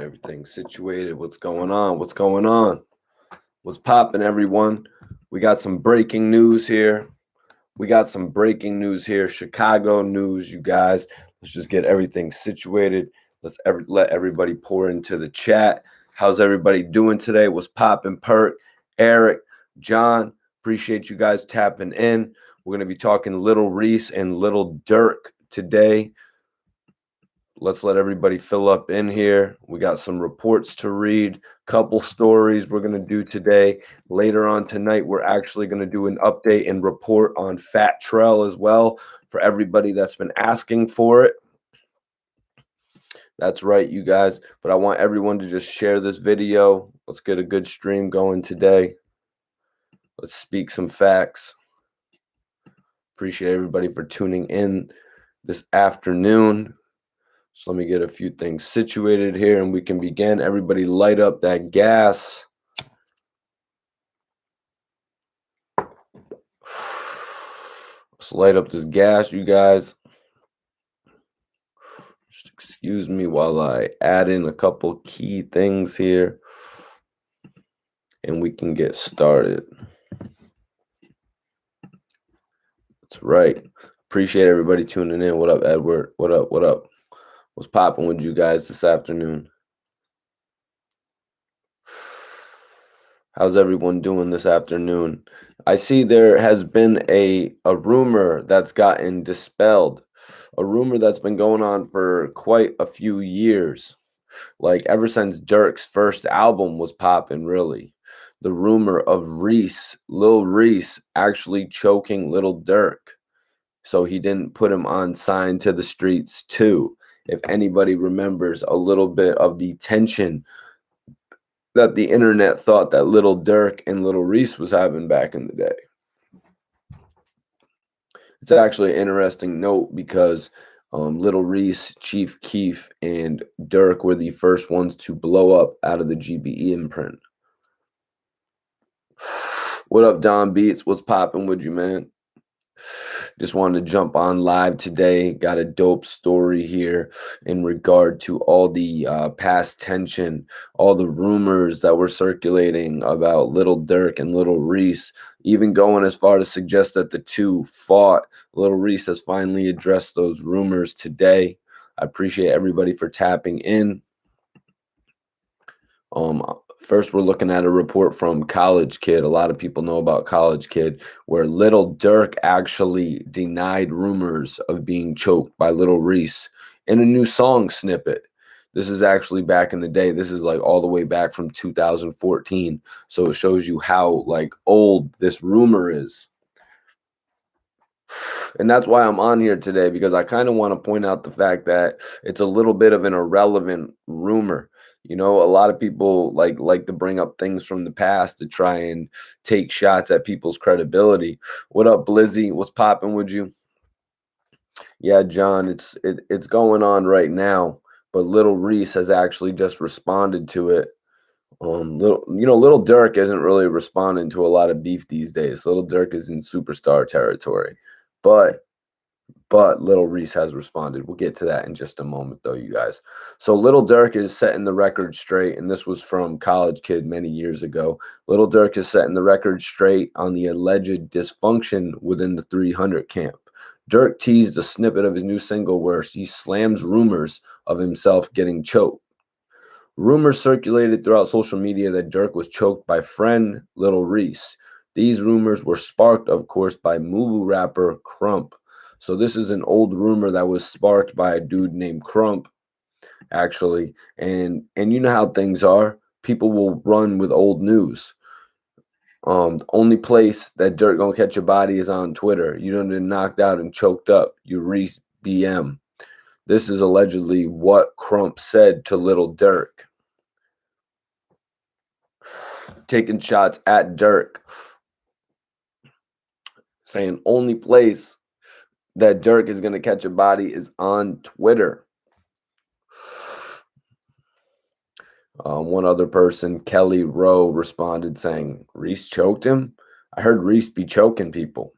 Everything situated. What's going on? What's going on? What's popping, everyone? We got some breaking news here. Chicago news, you guys. Let's just get everything situated. Let everybody pour into the chat. How's everybody doing today? What's popping, Perk, Eric, John? Appreciate you guys tapping in. We're going to be talking Little Reese and Little Durk today. Let's let everybody fill up in here. We got some reports to read, couple stories we're going to do today. Later on tonight, we're actually going to do an update and report on Fat Trell as well for everybody that's been asking for it. That's right, you guys. But I want everyone to just share this video. Let's get a good stream going today. Let's speak some facts. Appreciate everybody for tuning in this afternoon. So let me get a few things situated here and we can begin. Everybody light up that gas. Let's light up this gas, you guys. Just excuse me while I add in a couple key things here and we can get started. That's right. Appreciate everybody tuning in. What up, Edward? What up? What up? What's popping with you guys this afternoon? How's everyone doing this afternoon? I see there has been a rumor that's gotten dispelled, a rumor that's been going on for quite a few years, like ever since Durk's first album was popping, really. The rumor of Reese, Lil Reese, actually choking Little Durk, so he didn't put him on Sign to the Streets 2. If anybody remembers a little bit of the tension that the internet thought that Little Durk and Little Reese was having back in the day. It's actually an interesting note because Little Reese, Chief Keef, and Durk were the first ones to blow up out of the GBE imprint. What up, Don Beats? What's popping with you, man? Just wanted to jump on live today. Got a dope story here in regard to all the past tension, all the rumors that were circulating about Little Durk and Little Reese, even going as far to suggest that the two fought. Little Reese has finally addressed those rumors today. I appreciate everybody for tapping in. First, we're looking at a report from College Kid. A lot of people know about College Kid, where Little Durk actually denied rumors of being choked by Little Reese in a new song snippet. This is actually back in the day. This is like all the way back from 2014. So it shows you how like old this rumor is. And that's why I'm on here today, because I kind of want to point out the fact that it's a little bit of an irrelevant rumor. You know, a lot of people like to bring up things from the past to try and take shots at people's credibility. What up, Blizzy? What's popping with you? Yeah, John, it's going on right now, but Little Reese has actually just responded to it. Little Durk isn't really responding to a lot of beef these days. Little Durk is in superstar territory, but Little Reese has responded. We'll get to that in just a moment, though, you guys. So Little Durk is setting the record straight, and this was from College Kid many years ago. Little Durk is setting the record straight on the alleged dysfunction within the 300 camp. Durk teased a snippet of his new single where he slams rumors of himself getting choked. Rumors circulated throughout social media that Durk was choked by friend Little Reese. These rumors were sparked, of course, by Mubu rapper Krump. So this is an old rumor that was sparked by a dude named Krump, actually. And you know how things are. People will run with old news. The only place that Durk gonna catch a body is on Twitter. You done been knocked out and choked up. You Reese BM. This is allegedly what Krump said to Little Durk. Taking shots at Durk. Saying only place that Durk is going to catch a body is on Twitter. One other person, Kelly Rowe, responded saying, Reese choked him? I heard Reese be choking people.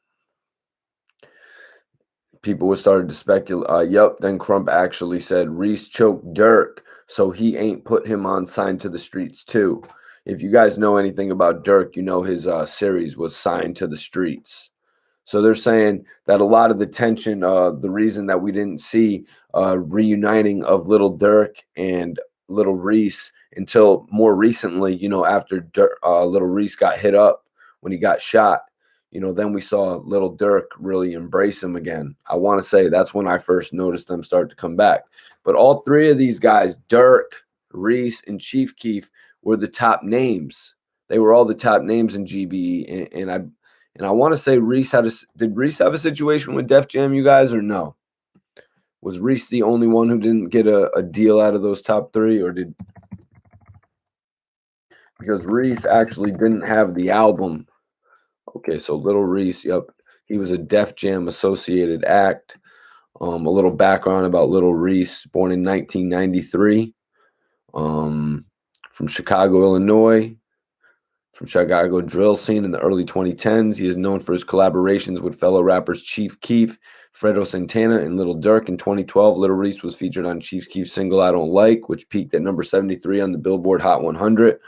People started to speculate. Yep, then Krump actually said, Reese choked Durk. So he ain't put him on Signed to the Streets too. If you guys know anything about Durk, you know his series was Signed to the Streets. So they're saying that a lot of the tension, the reason that we didn't see reuniting of Little Durk and Little Reese until more recently, after Little Reese got hit up when he got shot, then we saw Little Durk really embrace him again. I want to say that's when I first noticed them start to come back. But all three of these guys, Durk, Reese, and Chief Keef, were the top names. They were all the top names in GBE, and I want to say did Reese have a situation with Def Jam, you guys, or no? Was Reese the only one who didn't get a deal out of those top three, or because Reese actually didn't have the album. Okay, so Little Reese, yep, he was a Def Jam associated act. A little background about Little Reese, born in 1993, from Chicago, Illinois. From Chicago drill scene in the early 2010s. He is known for his collaborations with fellow rappers Chief Keef, Fredo Santana, and Little Durk. In 2012, Little Reese was featured on Chief Keef's single I Don't Like, which peaked at number 73 on the Billboard Hot 100,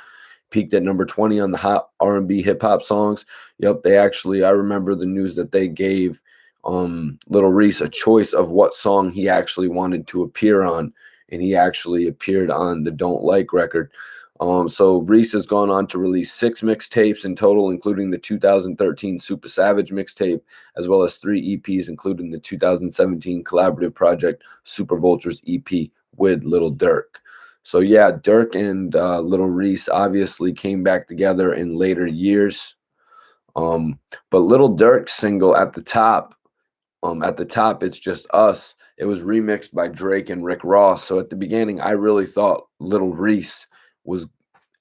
peaked at number 20 on the Hot R&B Hip Hop Songs. Yep, I remember the news that they gave Little Reese a choice of what song he actually wanted to appear on, and he actually appeared on the Don't Like record. So Reese has gone on to release 6 mixtapes in total, including the 2013 Super Savage mixtape, as well as 3 EPs, including the 2017 collaborative project Super Vultures EP with Little Durk. So yeah, Durk and Little Reese obviously came back together in later years. But Little Durk's single at the top, It's Just Us. It was remixed by Drake and Rick Ross. So at the beginning, I really thought Little Reese was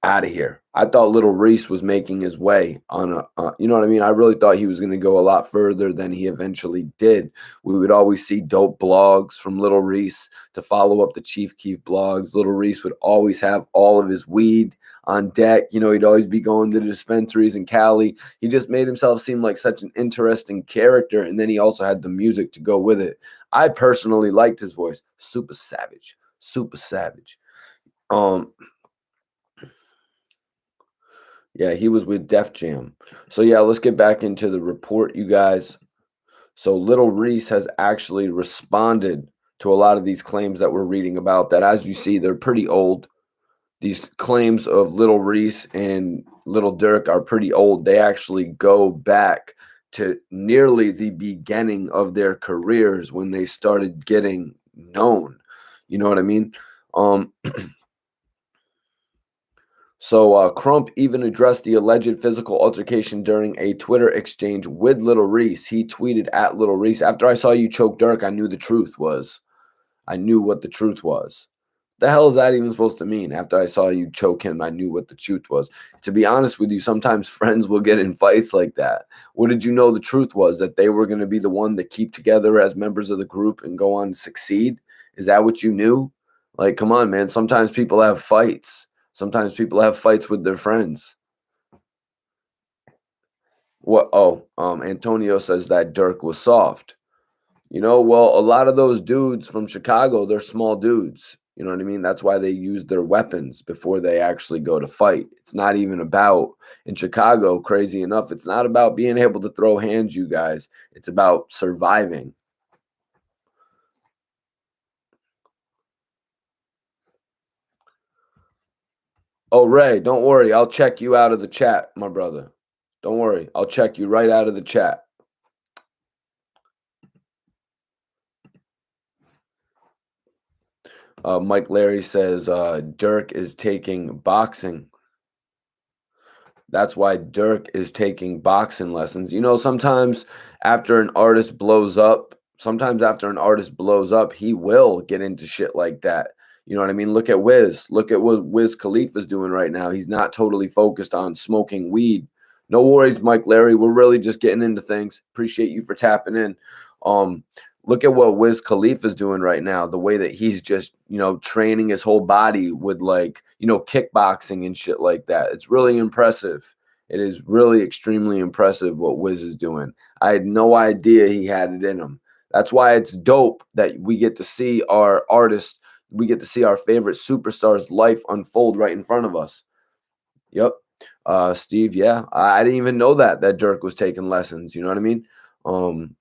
out of here. I thought Little Reese was making his way on you know what I mean? I really thought he was going to go a lot further than he eventually did. We would always see dope blogs from Little Reese to follow up the Chief Keef blogs. Little Reese would always have all of his weed on deck. He'd always be going to the dispensaries in Cali. He just made himself seem like such an interesting character. And then he also had the music to go with it. I personally liked his voice. Super savage. Super savage. Yeah, he was with Def Jam. So yeah, let's get back into the report, you guys. So Little Reese has actually responded to a lot of these claims that we're reading about that, as you see, they're pretty old. These claims of Little Reese and Little Durk are pretty old. They actually go back to nearly the beginning of their careers when they started getting known. You know what I mean? So Krump even addressed the alleged physical altercation during a Twitter exchange with Little Reese. He tweeted at Little Reese, "After I saw you choke Durk, I knew what the truth was." The hell is that even supposed to mean? After I saw you choke him, I knew what the truth was. To be honest with you, sometimes friends will get in fights like that. What did you know the truth was? That they were going to be the one to keep together as members of the group and go on to succeed? Is that what you knew? Like, come on, man. Sometimes people have fights. Sometimes people have fights with their friends. Antonio says that Durk was soft. Well, a lot of those dudes from Chicago, they're small dudes. You know what I mean? That's why they use their weapons before they actually go to fight. It's not even about, in Chicago, crazy enough, it's not about being able to throw hands, you guys. It's about surviving. Oh, Ray, don't worry. I'll check you out of the chat, my brother. Don't worry. I'll check you right out of the chat. Mike Larry says Durk is taking boxing. That's why Durk is taking boxing lessons. Sometimes after an artist blows up, he will get into shit like that. You know what I mean? Look at Wiz. Look at what Wiz Khalifa's doing right now. He's not totally focused on smoking weed. No worries, Mike Larry. We're really just getting into things. Appreciate you for tapping in. Look at what Wiz Khalifa's doing right now. The way that he's just, training his whole body with kickboxing and shit like that. It's really impressive. It is really extremely impressive what Wiz is doing. I had no idea he had it in him. That's why it's dope that we get to see our artists we get to see our favorite superstar's life unfold right in front of us. Yep. Steve, yeah. I didn't even know that Durk was taking lessons, you know what I mean? Um,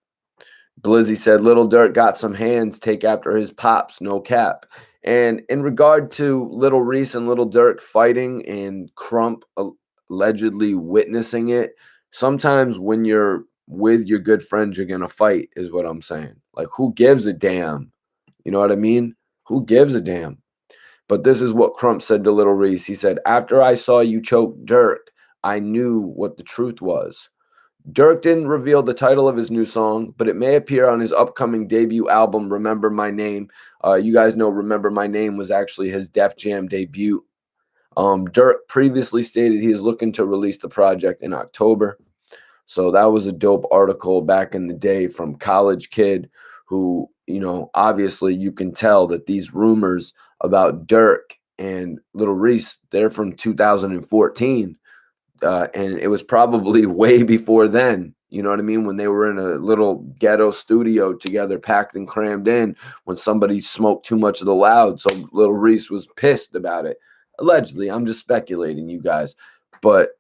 Blizzy said, Little Durk got some hands, take after his pops, no cap. And in regard to Little Reese and Little Durk fighting and Krump allegedly witnessing it, sometimes when you're with your good friends, you're going to fight, is what I'm saying. Like, who gives a damn? You know what I mean? Who gives a damn? But this is what Krump said to Little Reese. He said, After I saw you choke Durk, I knew what the truth was. Durk didn't reveal the title of his new song, but it may appear on his upcoming debut album, Remember My Name. You guys know Remember My Name was actually his Def Jam debut. Durk previously stated he is looking to release the project in October. So that was a dope article back in the day from College Kid, who, you know, obviously you can tell that these rumors about Durk and Little Reese, they're from 2014. And it was probably way before then. You know what I mean? When they were in a little ghetto studio together, packed and crammed in, when somebody smoked too much of the loud. So Little Reese was pissed about it. Allegedly, I'm just speculating, you guys. But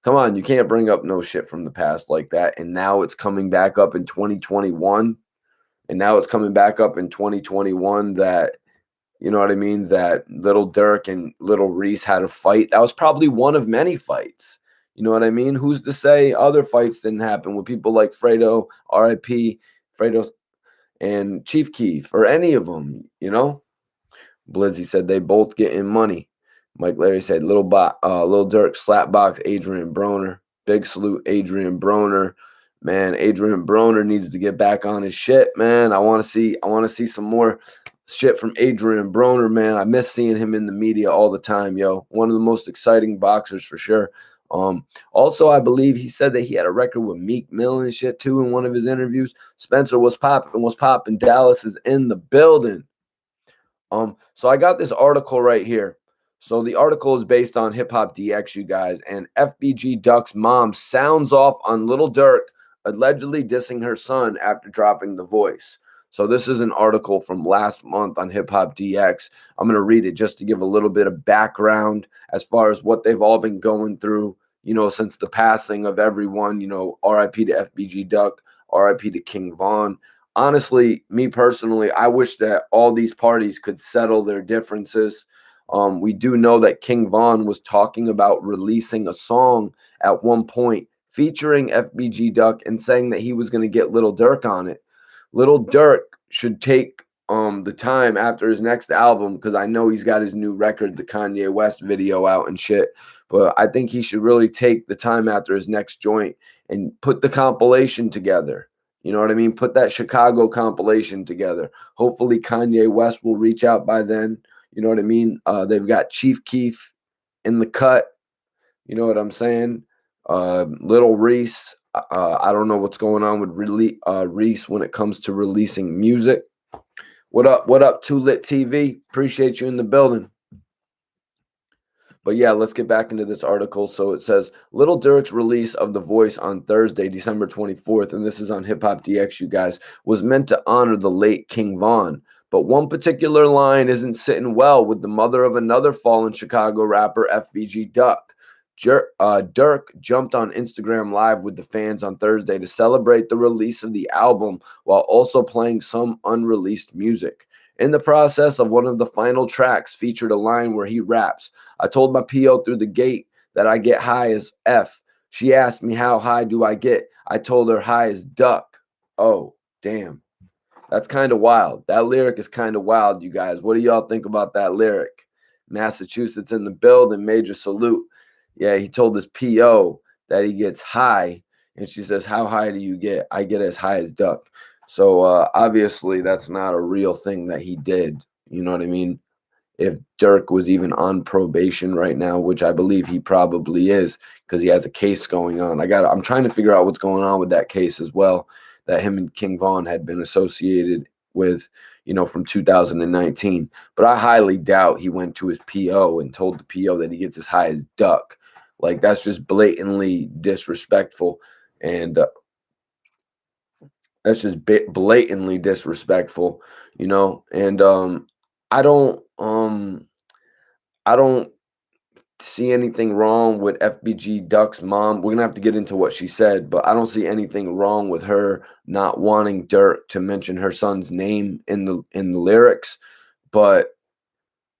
come on, you can't bring up no shit from the past like that. And now it's coming back up in 2021. And now it's coming back up in 2021 that, you know what I mean, that Little Durk and Little Reese had a fight. That was probably one of many fights. You know what I mean? Who's to say other fights didn't happen with people like Fredo, RIP, Fredo, and Chief Keef, or any of them, you know? Blizzy said they both getting money. Mike Larry said Little Durk slapbox Adrian Broner. Big salute Adrian Broner. Man, Adrian Broner needs to get back on his shit, man. I want to see some more shit from Adrian Broner, man. I miss seeing him in the media all the time, yo. One of the most exciting boxers for sure. Also, I believe he said that he had a record with Meek Mill and shit too in one of his interviews. Spencer was popping. Dallas is in the building. So I got this article right here. So the article is based on Hip Hop DX, you guys, and FBG Duck's mom sounds off on Little Durk allegedly dissing her son after dropping The Voice. So this is an article from last month on Hip Hop DX. I'm going to read it just to give a little bit of background as far as what they've all been going through, you know, since the passing of everyone, you know, RIP to FBG Duck, RIP to King Von. Honestly, me personally, I wish that all these parties could settle their differences. We do know that King Von was talking about releasing a song at one point featuring FBG Duck and saying that he was going to get Little Durk on it. Little Durk should take the time after his next album, because I know he's got his new record, the Kanye West video out and shit. But I think he should really take the time after his next joint and put the compilation together. You know what I mean? Put that Chicago compilation together. Hopefully Kanye West will reach out by then. You know what I mean? They've got Chief Keef in the cut. You know what I'm saying? Little Reese. I don't know what's going on with Reese when it comes to releasing music. What up? What up, Too Lit TV? Appreciate you in the building. But yeah, let's get back into this article. So it says Little Durk's release of The Voice on Thursday, December 24th, and this is on Hip Hop DX, you guys, was meant to honor the late King Von. But one particular line isn't sitting well with the mother of another fallen Chicago rapper, FBG Duck. Durk jumped on Instagram Live with the fans on Thursday to celebrate the release of the album while also playing some unreleased music. In the process of one of the final tracks featured a line where he raps, I told my PO through the gate that I get high as F. She asked me how high do I get? I told her high as duck. Oh, damn. That's kind of wild. That lyric is kind of wild, you guys. What do y'all think about that lyric? Massachusetts in the building, major salute. Yeah, he told his PO that he gets high, and she says, how high do you get? I get as high as duck. So obviously that's not a real thing that he did. You know what I mean? If Durk was even on probation right now, which I believe he probably is, because he has a case going on. I'm trying to figure out what's going on with that case as well, that him and King Von had been associated with, you know, from 2019. But I highly doubt he went to his PO and told the PO that he gets as high as duck. Like, that's just blatantly disrespectful. And that's just blatantly disrespectful, you know. And I don't I don't see anything wrong with FBG Duck's mom. We're gonna have to get into what she said, but I don't see anything wrong with her not wanting Durk to mention her son's name in the lyrics. But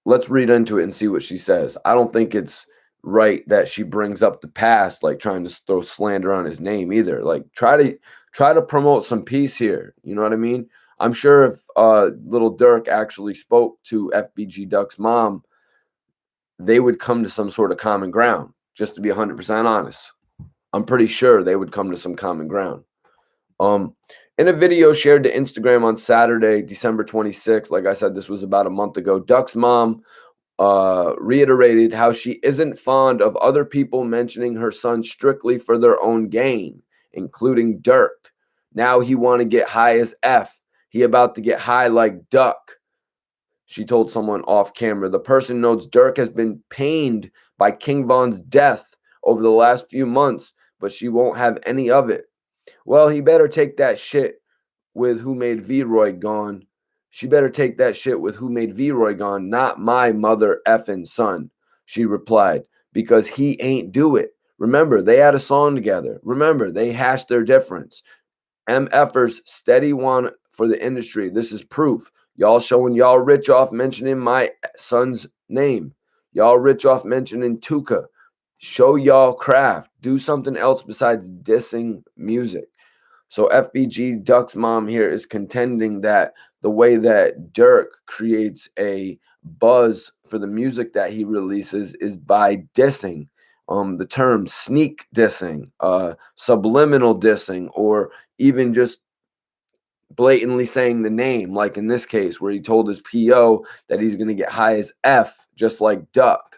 let's read into it and see what she says. I don't think it's right that she brings up the past, like trying to throw slander on his name either. Like try to promote some peace here. You know what I mean? I'm sure if little Durk actually spoke to FBG Duck's mom, they would come to some sort of common ground. Just to be 100% honest, I'm pretty sure they would come to some common ground. Um, in a video shared to Instagram on Saturday, December 26th, like I said, this was about a month ago. Duck's mom reiterated how she isn't fond of other people mentioning her son strictly for their own gain, including Durk. Now he want to get high as F. He about to get high like Duck. She told someone off camera. The person notes Durk has been pained by King Von's death over the last few months, but she won't have any of it. Well, he better take that shit with Who Made V-Roy Gone. She better take that shit with Who Made V-Roy Gone, not my mother effing son, she replied, because he ain't do it. Remember, they had a song together. Remember, they hashed their difference. MFers steady one for the industry. This is proof. Y'all showing y'all rich off mentioning my son's name. Y'all rich off mentioning Tuka. Show y'all craft. Do something else besides dissing music. So FBG Duck's mom here is contending that the way that Durk creates a buzz for the music that he releases is by dissing. The term sneak dissing, subliminal dissing, or even just blatantly saying the name, like in this case where he told his PO that he's going to get high as F, just like Duck.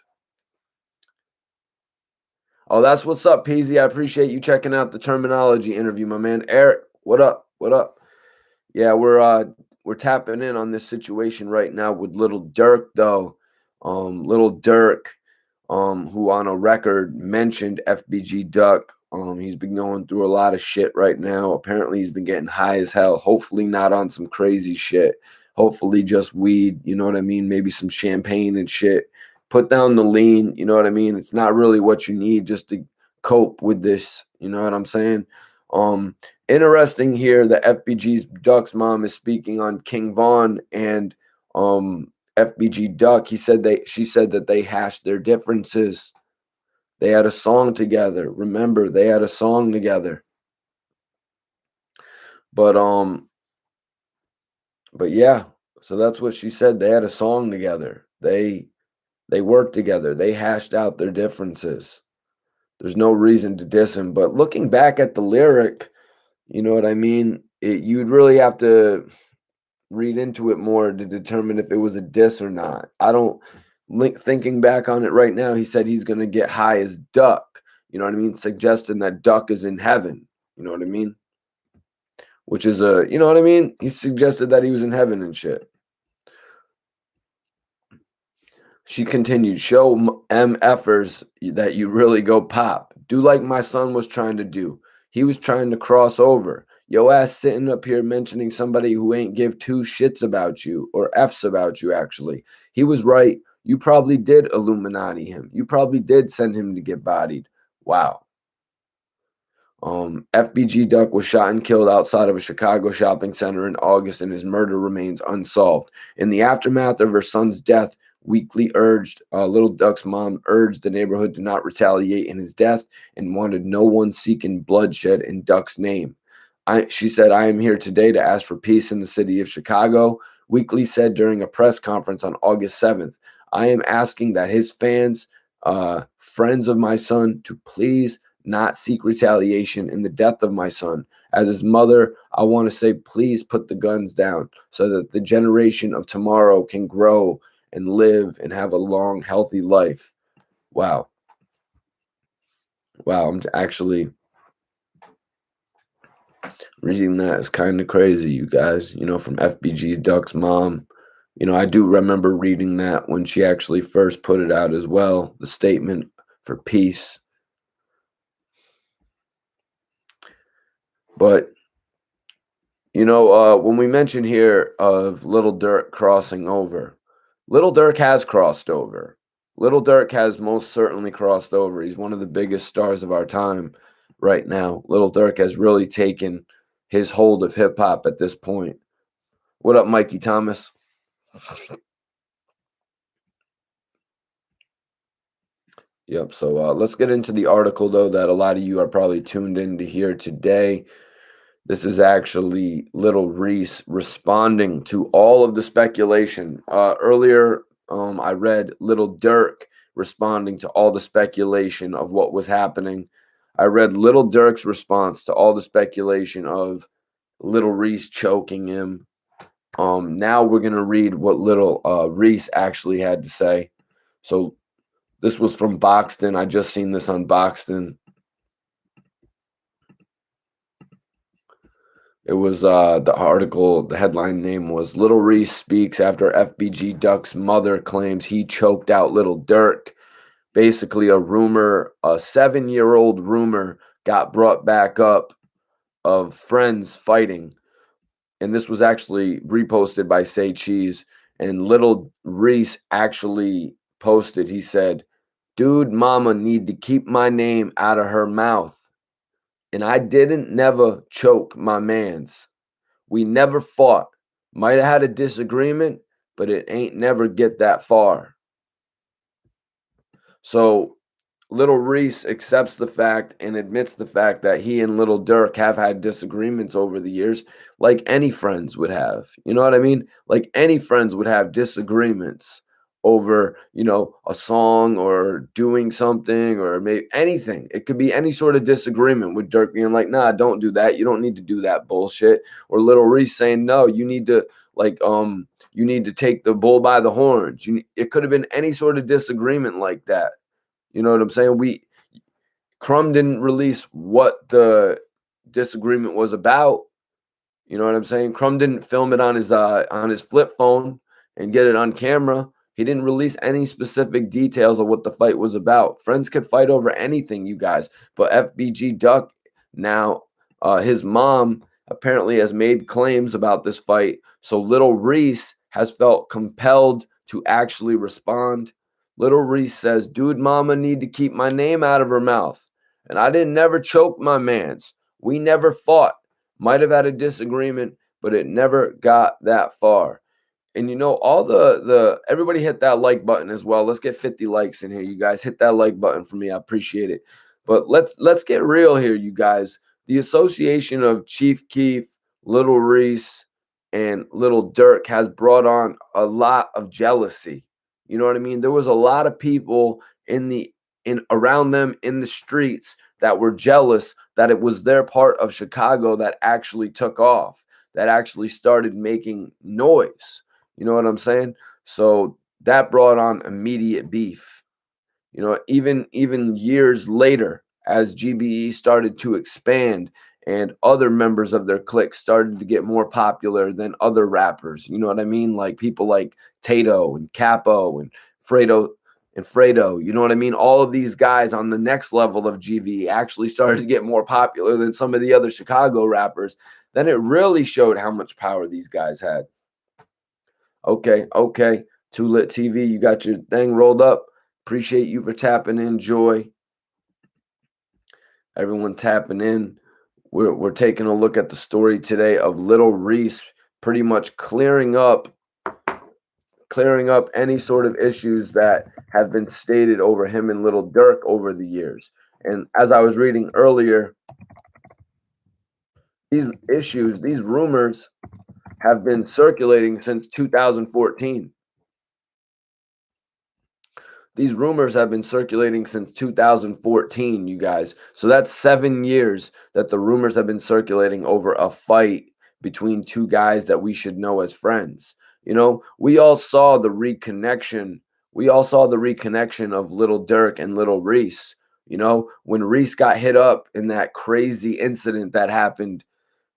Oh, that's what's up, Peasy. I appreciate you checking out the terminology interview, my man. Eric, what up? What up? Yeah, we're tapping in on this situation right now with little Durk though. Little Durk, who on a record mentioned FBG Duck. He's been going through a lot of shit right now. Apparently he's been getting high as hell. Hopefully not on some crazy shit. Hopefully just weed, you know what I mean? Maybe some champagne and shit. Put down the lean, you know what I mean? It's not really what you need just to cope with this, you know what I'm saying? Um Interesting here that FBG's Duck's mom is speaking on King Von and FBG Duck. She said that they hashed their differences. They had a song together. Remember, they had a song together. But but yeah, so that's what she said. They had a song together. They worked together. They hashed out their differences. There's no reason to diss him. But looking back at the lyric, you know what I mean? You'd really have to read into it more to determine if it was a diss or not. I don't thinking back on it right now, he said he's gonna get high as Duck. You know what I mean? Suggesting that Duck is in heaven. You know what I mean? Which is you know what I mean? He suggested that he was in heaven and shit. She continued, show MFers that you really go pop. Do like my son was trying to do. He was trying to cross over. Yo ass sitting up here mentioning somebody who ain't give two shits about you, or F's about you, actually. He was right. You probably did Illuminati him. You probably did send him to get bodied. Wow. FBG Duck was shot and killed outside of a Chicago shopping center in August, and his murder remains unsolved. In the aftermath of her son's death, Little Duck's mom urged the neighborhood to not retaliate in his death and wanted no one seeking bloodshed in Duck's name. She said, I am here today to ask for peace in the city of Chicago. Weekly said during a press conference on August 7th, I am asking that his fans, friends of my son, to please not seek retaliation in the death of my son. As his mother, I want to say, please put the guns down so that the generation of tomorrow can grow and live and have a long, healthy life. Wow. Wow. I'm actually reading that is kind of crazy, you guys, from FBG Duck's mom. I do remember reading that when she actually first put it out as well, the statement for peace. But, when we mention here of Little Durk crossing over, Little Durk has crossed over. Little Durk has most certainly crossed over. He's one of the biggest stars of our time right now. Little Durk has really taken his hold of hip hop at this point. What up, Mikey Thomas? Yep. So let's get into the article, though, that a lot of you are probably tuned in to hear today. This is actually Little Reese responding to all of the speculation. Earlier, I read Little Durk responding to all the speculation of what was happening. I read Little Durk's response to all the speculation of Little Reese choking him. Now we're going to read what Little Reese actually had to say. So this was from Boxton. I just seen this on Boxton. It was the article, the headline name was Little Reese speaks after FBG Duck's mother claims he choked out Little Durk. Basically, a rumor, a 7-year-old rumor got brought back up of friends fighting. And this was actually reposted by Say Cheese. And Little Reese actually posted, he said, "Dude, mama need to keep my name out of her mouth. And I didn't never choke my mans. We never fought. Might have had a disagreement, but it ain't never get that far." So Little Reese accepts the fact and admits the fact that he and Little Durk have had disagreements over the years, like any friends would have. You know what I mean? Like any friends would have disagreements over, a song or doing something or maybe anything. It could be any sort of disagreement with Durk being like, "Nah, don't do that. You don't need to do that bullshit." Or Little Reese saying, "No, you need to you need to take the bull by the horns." It could have been any sort of disagreement like that. You know what I'm saying? Krump didn't release what the disagreement was about. You know what I'm saying? Krump didn't film it on his flip phone and get it on camera. He didn't release any specific details of what the fight was about. Friends could fight over anything, you guys. But FBG Duck now, his mom apparently has made claims about this fight. So Little Reese has felt compelled to actually respond. Little Reese says, "Dude, mama need to keep my name out of her mouth. And I didn't never choke my mans. We never fought. Might have had a disagreement, but it never got that far." And all the everybody hit that like button as well. Let's get 50 likes in here, you guys. Hit that like button for me. I appreciate it. But let's get real here, you guys. The association of Chief Keef, Little Reese, and Little Durk has brought on a lot of jealousy. You know what I mean? There was a lot of people in around them in the streets that were jealous that it was their part of Chicago that actually took off, that actually started making noise. You know what I'm saying? So that brought on immediate beef. Even years later, as GBE started to expand and other members of their clique started to get more popular than other rappers. You know what I mean? Like people like Tato and Capo and Fredo. You know what I mean? All of these guys on the next level of GBE actually started to get more popular than some of the other Chicago rappers. Then it really showed how much power these guys had. Okay. Too Lit TV, you got your thing rolled up. Appreciate you for tapping in, Joy. Everyone tapping in. We're taking a look at the story today of Little Reese pretty much clearing up any sort of issues that have been stated over him and Little Durk over the years. And as I was reading earlier, these rumors have been circulating since 2014. These rumors have been circulating since 2014, you guys. So that's 7 years that the rumors have been circulating over a fight between two guys that we should know as friends. We all saw the reconnection. We all saw the reconnection of Little Durk and Little Reese. When Reese got hit up in that crazy incident that happened,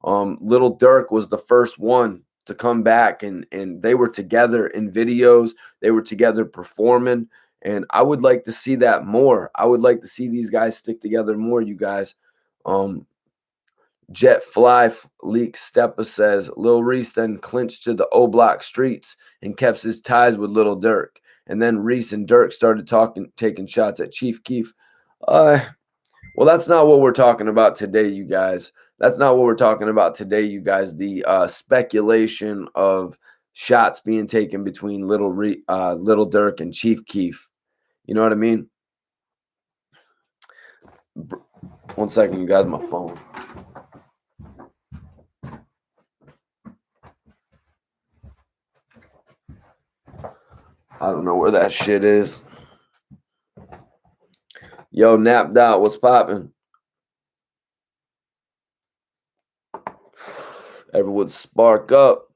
Little Durk was the first one to come back, and they were together in videos. They were together performing. And I would like to see that more. I would like to see these guys stick together more, you guys. Jet Fly leaks Steppa says Lil Reese then clinched to the O Block streets and kept his ties with Little Durk. And then Reese and Durk started taking shots at Chief Keef. Well, that's not what we're talking about today, you guys. That's not what we're talking about today, you guys. The speculation of shots being taken between Little Durk and Chief Keef. You know what I mean? 1 second, you guys. My phone. I don't know where that shit is. Yo, Napped Out, what's popping? Everyone spark up.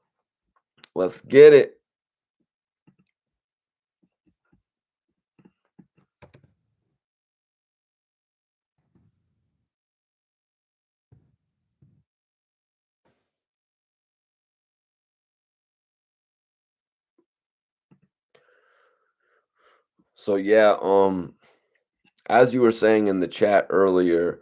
Let's get it. So yeah, as you were saying in the chat earlier,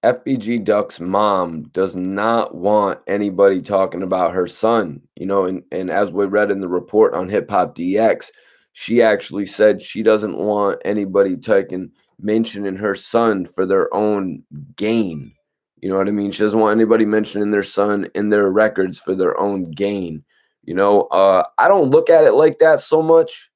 FBG Duck's mom does not want anybody talking about her son, and as we read in the report on Hip Hop DX, she actually said she doesn't want anybody mentioning her son for their own gain. You know what I mean? She doesn't want anybody mentioning their son in their records for their own gain. I don't look at it like that so much.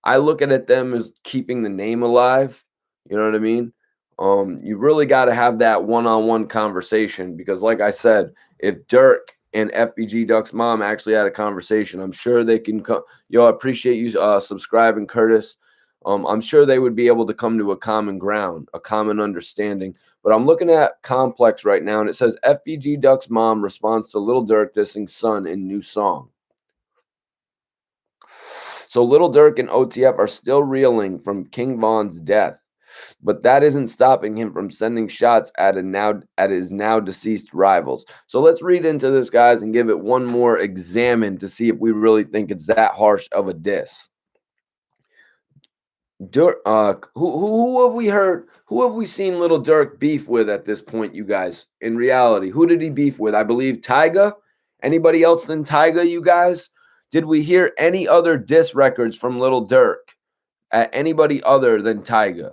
I look at them as keeping the name alive. You know what I mean? You really got to have that one-on-one conversation because, like I said, if Durk and FBG Duck's mom actually had a conversation, I'm sure they can come. Yo, I appreciate you subscribing, Curtis. I'm sure they would be able to come to a common ground, a common understanding. But I'm looking at Complex right now, and it says FBG Duck's mom responds to Lil Durk dissing son in new song. So Little Durk and OTF are still reeling from King Von's death, but that isn't stopping him from sending shots at his now deceased rivals. So let's read into this, guys, and give it one more examine to see if we really think it's that harsh of a diss. Who have we heard? Who have we seen Little Durk beef with at this point, you guys? In reality, who did he beef with? I believe Tyga. Anybody else than Tyga, you guys? Did we hear any other diss records from Little Durk at anybody other than Tyga?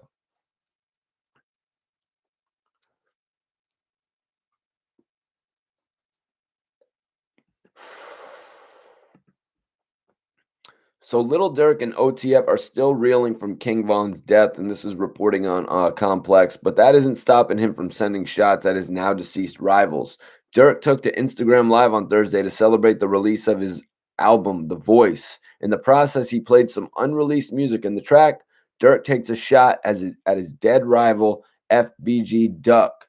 So Little Durk and OTF are still reeling from King Von's death, and this is reporting on Complex, but that isn't stopping him from sending shots at his now deceased rivals. Durk took to Instagram Live on Thursday to celebrate the release of his album, The Voice. In the process, he played some unreleased music in the track. Durk takes a shot at his dead rival, FBG Duck.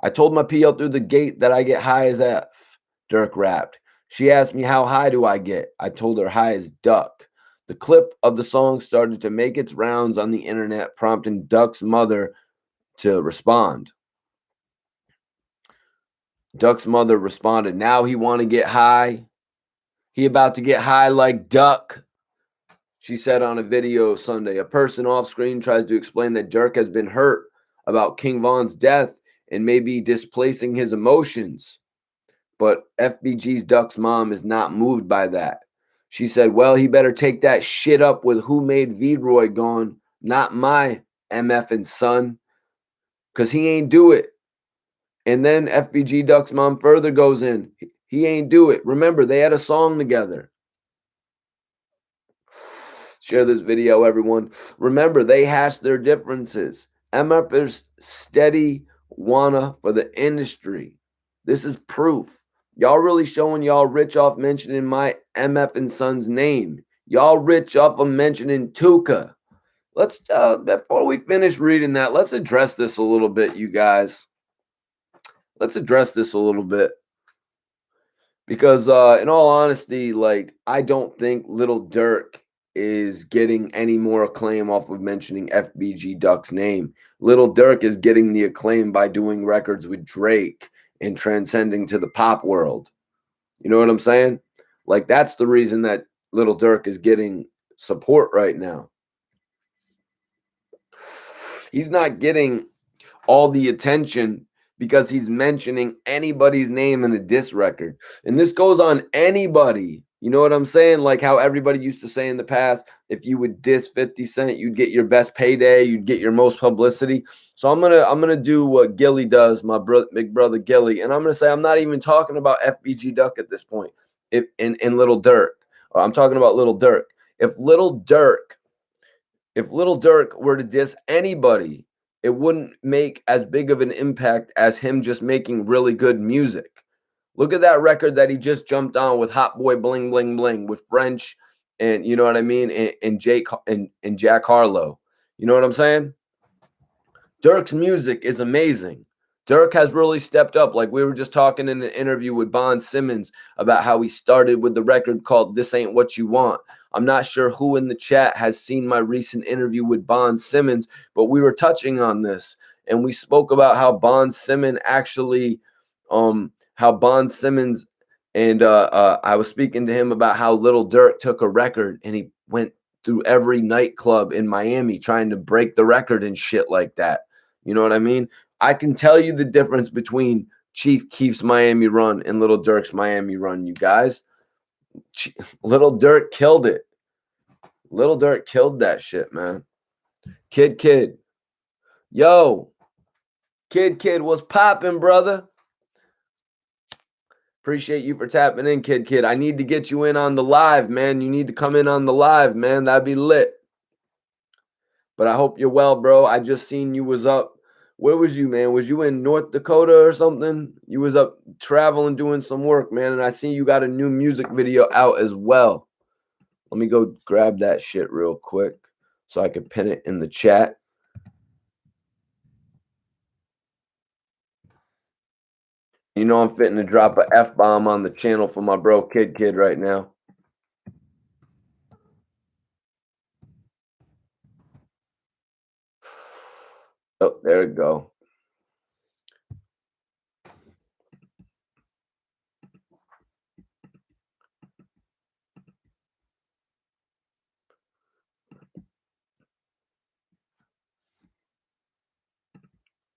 I told my PL through the gate that I get high as F, Durk rapped. She asked me how high do I get? I told her high as Duck. The clip of the song started to make its rounds on the internet, prompting Duck's mother to respond. Duck's mother responded, now he want to get high. He about to get high like Duck. She said on a video Sunday, a person off screen tries to explain that Durk has been hurt about King Von's death and may be displacing his emotions. But FBG's Duck's mom is not moved by that. She said, well, he better take that shit up with who made V-Roy gone, not my MF and son, because he ain't do it. And then FBG Duck's mom further goes in. He ain't do it. Remember, they had a song together. Share this video, everyone. Remember, they hashed their differences. MF is steady wanna for the industry. This is proof. Y'all really showing y'all rich off mentioning my MF and son's name. Y'all rich off of mentioning Tuka. Let's before we finish reading that, let's address this a little bit, you guys. Let's address this a little bit. Because in all honesty, like, I don't think Little Durk is getting any more acclaim off of mentioning FBG Duck's name. Little Durk is getting the acclaim by doing records with Drake and transcending to the pop world. You know what I'm saying? Like, that's the reason that Little Durk is getting support right now. He's not getting all the attention because he's mentioning anybody's name in a diss record. And this goes on anybody. You know what I'm saying? Like how everybody used to say in the past, if you would diss 50 Cent, you'd get your best payday, you'd get your most publicity. So I'm gonna do what Gilly does, my big brother Gilly, and I'm gonna say I'm not even talking about FBG Duck at this point. If in Little Durk, I'm talking about Little Durk. If Little Durk if Little Durk were to diss anybody, it wouldn't make as big of an impact as him just making really good music. Look at that record that he just jumped on with Hot Boy Bling Bling Bling with French and you know what I mean, and Jake and Jack Harlow. You know what I'm saying? Durk's music is amazing. Durk has really stepped up. Like we were just talking in an interview with Bond Simmons about how he started with the record called This Ain't What You Want. I'm not sure who in the chat has seen my recent interview with Bond Simmons, but we were touching on this and we spoke about how Bond Simmons actually, how Bond Simmons and I was speaking to him about how Little Durk took a record and he went through every nightclub in Miami trying to break the record and shit like that. You know what I mean? I can tell you the difference between Chief Keef's Miami run and Little Durk's Miami run, you guys. Little Durk killed it. Little Durk killed that shit, man. Kid. Yo. Kid, what's popping, brother? Appreciate you for tapping in, Kid. I need to get you in on the live, man. You need to come in on the live, man. That'd be lit. But I hope you're well, bro. I just seen you was up. Where was you, man? Was you in North Dakota or something? You was up traveling, doing some work, man. And I see you got a new music video out as well. Let me go grab that shit real quick so I can pin it in the chat. You know I'm fitting to drop a F-bomb on the channel for my bro Kid right now. Oh, there we go.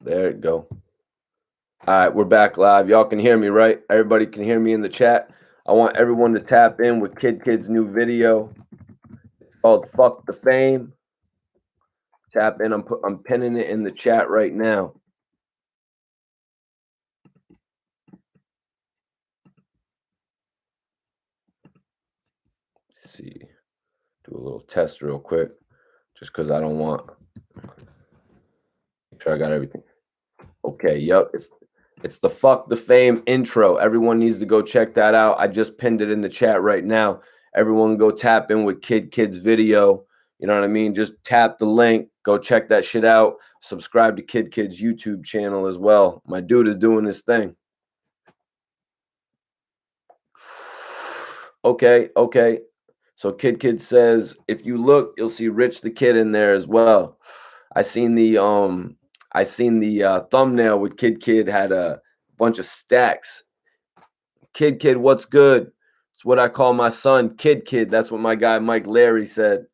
There it go. All right, we're back live. Y'all can hear me, right? Everybody can hear me in the chat. I want everyone to tap in with Kid's new video. It's called Fuck the Fame. Tap in. I'm pinning it in the chat right now. Let's see. Do a little test real quick. Just because I don't want. Make sure I got everything. Okay, yep. It's the Fuck the Fame intro. Everyone needs to go check that out. I just pinned it in the chat right now. Everyone go tap in with Kid's video. You know what I mean? Just tap the link. Go check that shit out. Subscribe to Kid's YouTube channel as well. My dude is doing his thing. Okay. So Kid says, if you look, you'll see Rich the Kid in there as well. I seen the thumbnail with Kid had a bunch of stacks. Kid, what's good? It's what I call my son, Kid. That's what my guy Mike Larry said.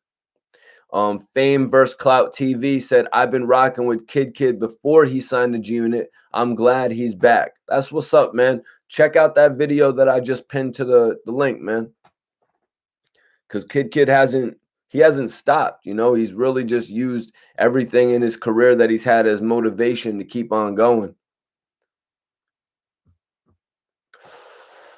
Fame vs. Clout TV said, I've been rocking with Kid before he signed the G-Unit. I'm glad he's back. That's what's up, man. Check out that video that I just pinned to the link, man. Because Kid hasn't stopped. You know, he's really just used everything in his career that he's had as motivation to keep on going.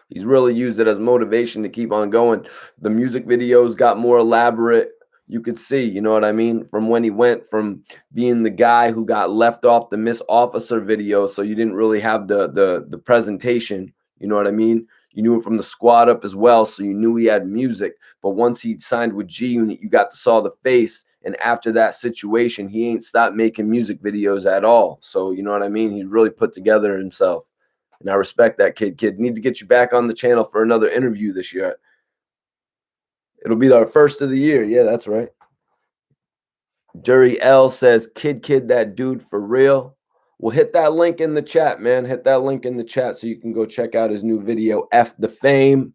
He's really used it as motivation to keep on going. The music videos got more elaborate. You could see, you know what I mean? From when he went from being the guy who got left off the Miss Officer video, so you didn't really have the presentation, you know what I mean? You knew it from the squad up as well, so you knew he had music. But once he signed with G-Unit, you got to saw the face. And after that situation, he ain't stopped making music videos at all. So, you know what I mean? He really put together himself. And I respect that, Kid. Need to get you back on the channel for another interview this year. It'll be our first of the year. Yeah, that's right. Dury L says, Kid, that dude for real. Well, hit that link in the chat, man. Hit that link in the chat so you can go check out his new video, F the Fame.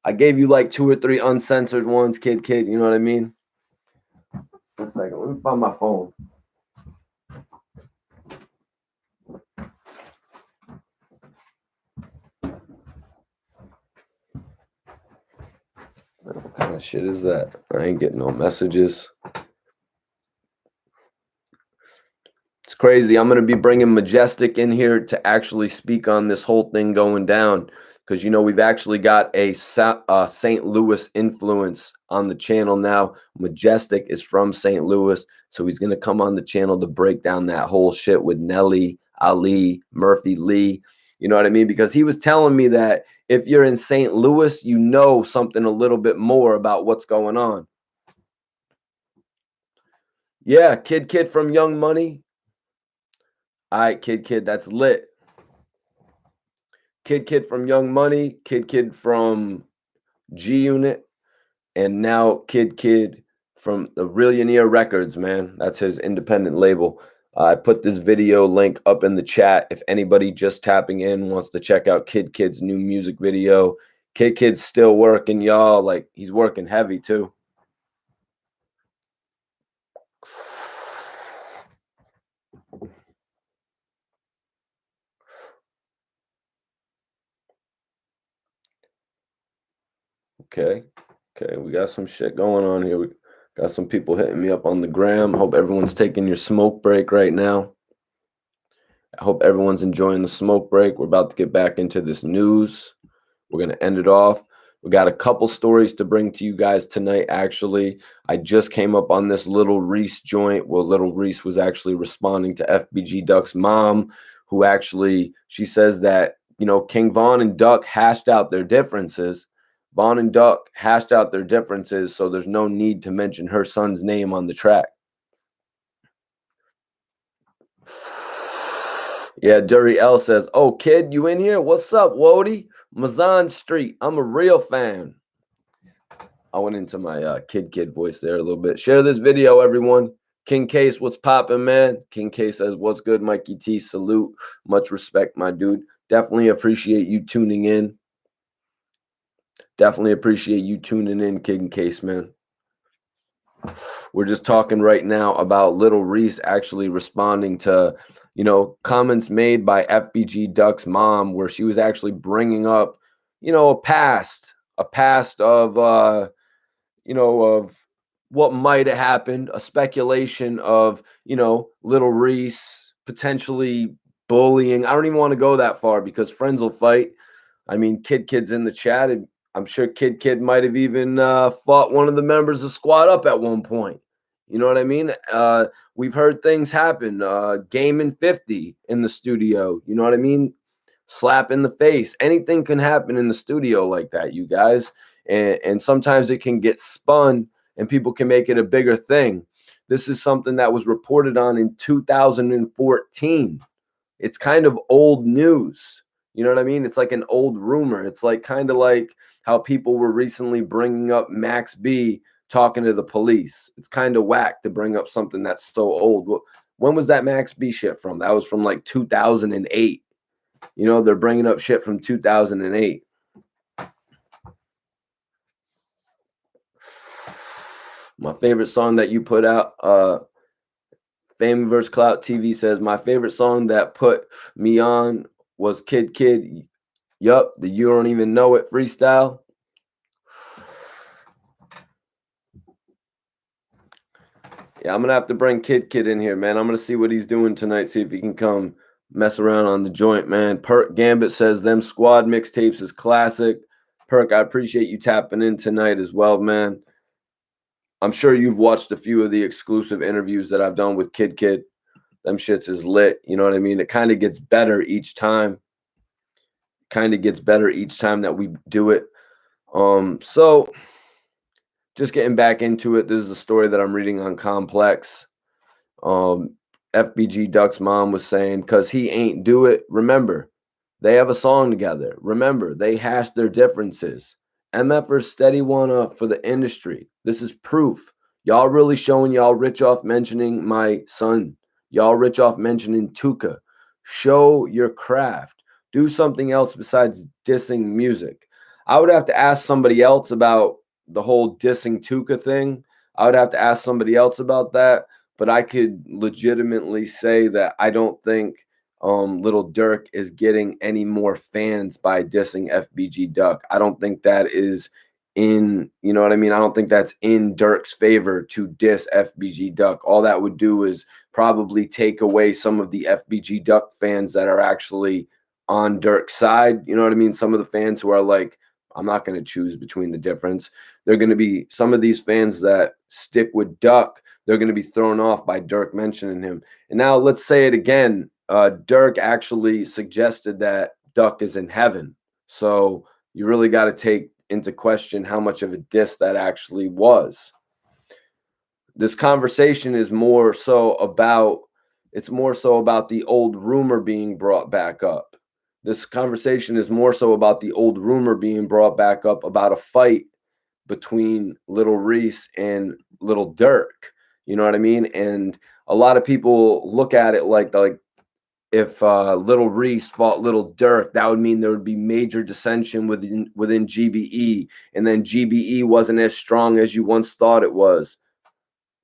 I gave you like 2 or 3 uncensored ones, Kid. You know what I mean? 1 second. Let me find my phone. What shit is that? I ain't getting no messages. It's crazy. I'm going to be bringing Majestic in here to actually speak on this whole thing going down because, you know, we've actually got a St. Louis influence on the channel now. Majestic is from St. Louis, so he's going to come on the channel to break down that whole shit with Nelly, Ali, Murphy Lee. You know what I mean? Because he was telling me that if you're in St. Louis, you know something a little bit more about what's going on. Yeah, Kid from Young Money. All right, Kid, that's lit. Kid from Young Money, Kid from G Unit, and now Kid from the Millionaire Records, man. That's his independent label. I put this video link up in the chat. If anybody just tapping in wants to check out Kid's new music video, Kid's still working, y'all. Like, he's working heavy too. Okay, we got some shit going on here. We got some people hitting me up on the gram. Hope everyone's taking your smoke break right now. I hope everyone's enjoying the smoke break. We're about to get back into this news. We're going to end it off. We got a couple stories to bring to you guys tonight, actually. I just came up on this Little Reese joint. Well, Little Reese was actually responding to FBG Duck's mom, who actually, she says that, you know, King Von and Duck hashed out their differences. Von and Duck hashed out their differences, so there's no need to mention her son's name on the track. Yeah, Dury L says, "Oh, kid, you in here? What's up, Wody? Mazan Street. I'm a real fan." I went into my kid voice there a little bit. Share this video, everyone. King Case, what's poppin', man? King Case says, "What's good, Mikey T? Salute. Much respect, my dude. Definitely appreciate you tuning in. Definitely appreciate you tuning in, King Case, man." We're just talking right now about Little Reese actually responding to, you know, comments made by FBG Duck's mom, where she was actually bringing up, you know, a past of, you know, of what might have happened, a speculation of, you know, Little Reese potentially bullying. I don't even want to go that far because friends will fight. I mean, Kid's in the chat, and I'm sure Kid might have even fought one of the members of Squad Up at one point. You know what I mean? We've heard things happen. Game and 50 in the studio. You know what I mean? Slap in the face. Anything can happen in the studio like that, you guys. And sometimes it can get spun and people can make it a bigger thing. This is something that was reported on in 2014. It's kind of old news. You know what I mean? It's like an old rumor. It's like kind of like how people were recently bringing up Max B talking to the police. It's kind of whack to bring up something that's so old. When was that Max B shit from? That was from like 2008. You know, they're bringing up shit from 2008. My favorite song that you put out, Fame vs. Clout TV says, my favorite song that put me on was Kid. Yup, the You Don't Even Know It freestyle. Yeah, I'm going to have to bring Kid in here, man. I'm going to see what he's doing tonight, see if he can come mess around on the joint, man. Perk Gambit says, them Squad mixtapes is classic. Perk, I appreciate you tapping in tonight as well, man. I'm sure you've watched a few of the exclusive interviews that I've done with Kid. Them shits is lit. You know what I mean? It kind of gets better each time. That we do it. So just getting back into it. This is a story that I'm reading on Complex. FBG Duck's mom was saying, because he ain't do it. Remember, they have a song together. Remember, they hashed their differences. MFers steady one up for the industry. This is proof. Y'all really showing y'all rich off mentioning my son. Y'all rich off mentioning Tuka. Show your craft. Do something else besides dissing music. I would have to ask somebody else about the whole dissing Tuka thing. I would have to ask somebody else about that. But I could legitimately say that I don't think Little Durk is getting any more fans by dissing FBG Duck. I don't think that is in, you know what I mean? I don't think that's in Durk's favor to diss FBG Duck. All that would do is probably take away some of the FBG Duck fans that are actually on Durk's side. You know what I mean? Some of the fans who are like, I'm not going to choose between the difference. They're going to be some of these fans that stick with Duck. They're going to be thrown off by Durk mentioning him. And now let's say it again. Durk actually suggested that Duck is in heaven. So you really got to take into question how much of a diss that actually was. This conversation is more so about the old rumor being brought back up. This conversation is more so about the old rumor being brought back up about a fight between Little Reese and Little Durk. You know what I mean? And a lot of people look at it like if Little Reese fought Little Durk, that would mean there would be major dissension within GBE, and then GBE wasn't as strong as you once thought it was.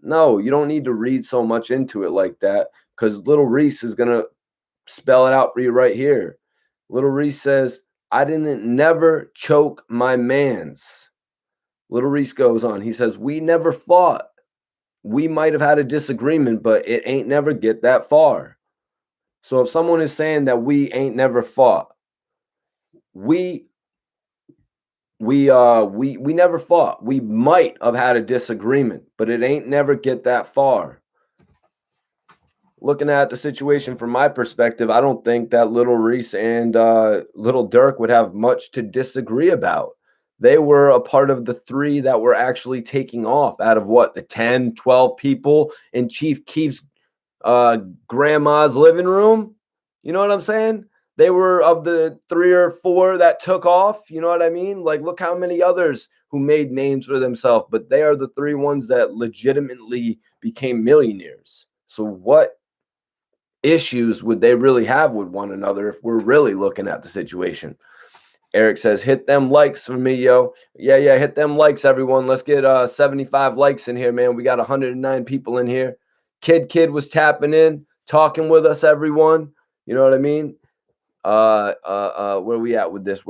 No, you don't need to read so much into it like that, because Little Reese is gonna spell it out for you right here. Little Reese says, "I didn't never choke my mans." Little Reese goes on. He says, "We never fought. We might have had a disagreement, but it ain't never get that far." So if someone is saying that we ain't never fought, we never fought. We might have had a disagreement, but it ain't never get that far. Looking at the situation from my perspective, I don't think that Little Reese and Little Durk would have much to disagree about. They were a part of the three that were actually taking off out of what, the 10, 12 people in Chief Keef's grandma's living room. You know what I'm saying? They were of the 3 or 4 that took off. You know what I mean? Like, look how many others who made names for themselves, but they are the 3 ones that legitimately became millionaires. So what issues would they really have with one another if we're really looking at the situation? Eric says, hit them likes for me, yo. Yeah, hit them likes, everyone. Let's get 75 likes in here, man. We got 109 people in here. Kid was tapping in, talking with us, everyone. You know what I mean? Where we at with this?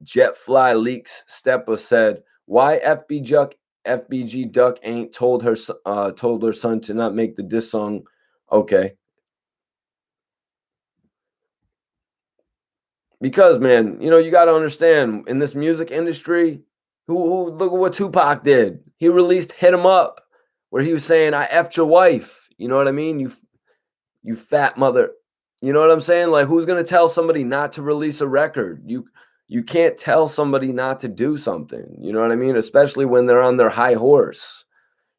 Jetfly Leaks Steppa said, why FBG Duck ain't told her son to not make the diss song? Okay. Because, man, you know, you got to understand, in this music industry, who look at what Tupac did. He released Hit 'Em Up, where he was saying, I effed your wife. You know what I mean? You fat mother. You know what I'm saying? Like, who's going to tell somebody not to release a record? You can't tell somebody not to do something. You know what I mean? Especially when they're on their high horse.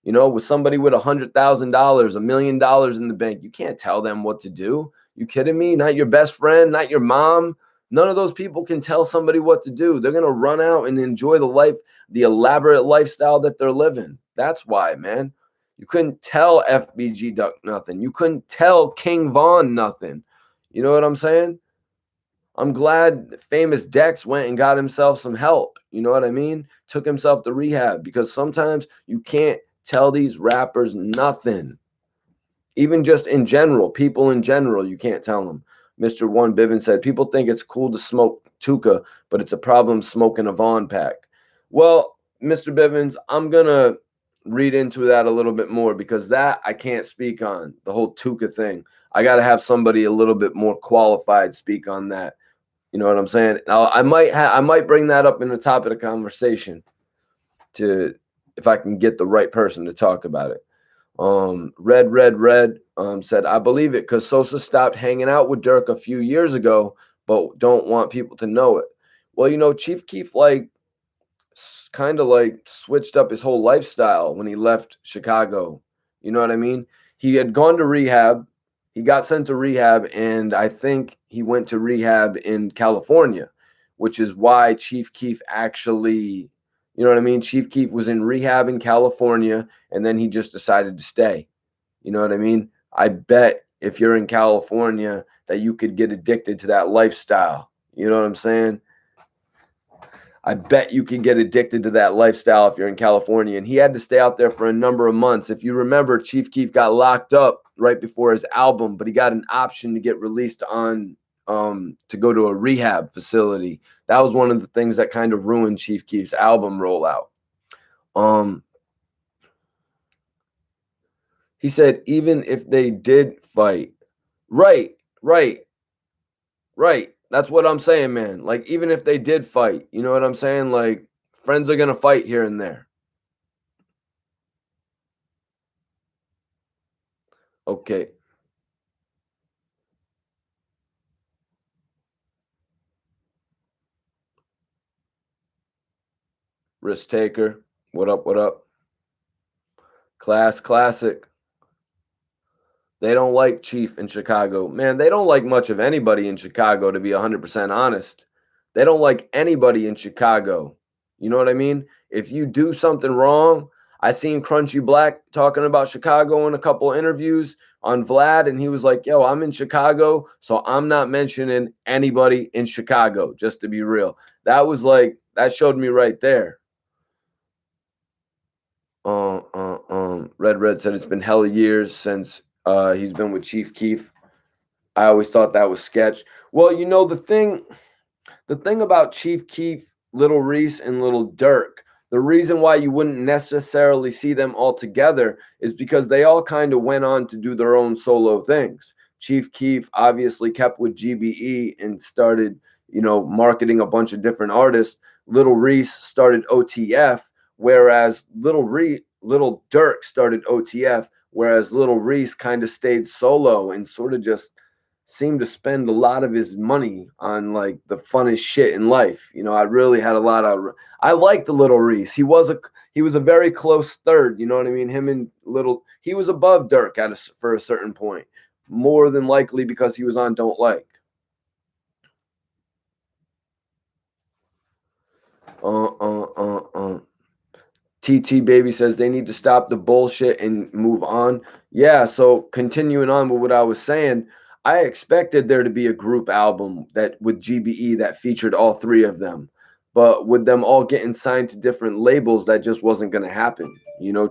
You know, with somebody with $100,000, $1 million in the bank, you can't tell them what to do. You kidding me? Not your best friend, not your mom. None of those people can tell somebody what to do. They're going to run out and enjoy the life, the elaborate lifestyle that they're living. That's why, man. You couldn't tell FBG Duck nothing. You couldn't tell King Von nothing. You know what I'm saying? I'm glad Famous Dex went and got himself some help. You know what I mean? Took himself to rehab, because sometimes you can't tell these rappers nothing. Even just in general, people in general, you can't tell them. Mr. One Bivin said, people think it's cool to smoke Tuka, but it's a problem smoking a Vaughn pack. Well, Mr. Bivins, I'm going to read into that a little bit more, because that I can't speak on, the whole Tuka thing. I got to have somebody a little bit more qualified speak on that. You know what I'm saying? Now, I might bring that up in the top of the conversation to, if I can get the right person to talk about it. Red said, I believe it, because Sosa stopped hanging out with Durk a few years ago, but don't want people to know it. Well, you know, Chief Keef kind of switched up his whole lifestyle when he left Chicago. You know what I mean? He had gone to rehab. He got sent to rehab, and I think he went to rehab in California, which is why Chief Keef actually, you know what I mean? Chief Keef was in rehab in California, and then he just decided to stay. You know what I mean? I bet if you're in California that you could get addicted to that lifestyle. You know what I'm saying? I bet you can get addicted to that lifestyle if you're in California. And he had to stay out there for a number of months. If you remember, Chief Keef got locked up right before his album, but he got an option to get released on to go to a rehab facility. That was one of the things that kind of ruined Chief Keef's album rollout. He said, even if they did fight, right, right, right. That's what I'm saying, man. Like, even if they did fight, you know what I'm saying? Like, friends are gonna fight here and there. Okay. Risk taker. What up? What up? Classic. They don't like Chief in Chicago. Man, they don't like much of anybody in Chicago, to be 100% honest. They don't like anybody in Chicago. You know what I mean? If you do something wrong, I seen Crunchy Black talking about Chicago in a couple interviews on Vlad, and he was like, yo, I'm in Chicago, so I'm not mentioning anybody in Chicago, just to be real. That was like, that showed me right there. Red said it's been hella years since he's been with Chief Keef. I always thought that was sketch. Well, you know the thing about Chief Keef, Little Reese, and Little Durk, the reason why you wouldn't necessarily see them all together is because they all kind of went on to do their own solo things. Chief Keef obviously kept with GBE and started, marketing a bunch of different artists. Little Reese started OTF, whereas Little Durk started OTF, whereas Little Reese kind of stayed solo and sort of just seemed to spend a lot of his money on like the funnest shit in life. I really had a lot of I liked the Little Reese. He was a very close third, you know what I mean? Him and he was above Durk for a certain point. More than likely because he was on Don't Like. TT Baby says they need to stop the bullshit and move on. Yeah, so continuing on with what I was saying, I expected there to be a group album that with GBE that featured all three of them. But with them all getting signed to different labels, that just wasn't going to happen.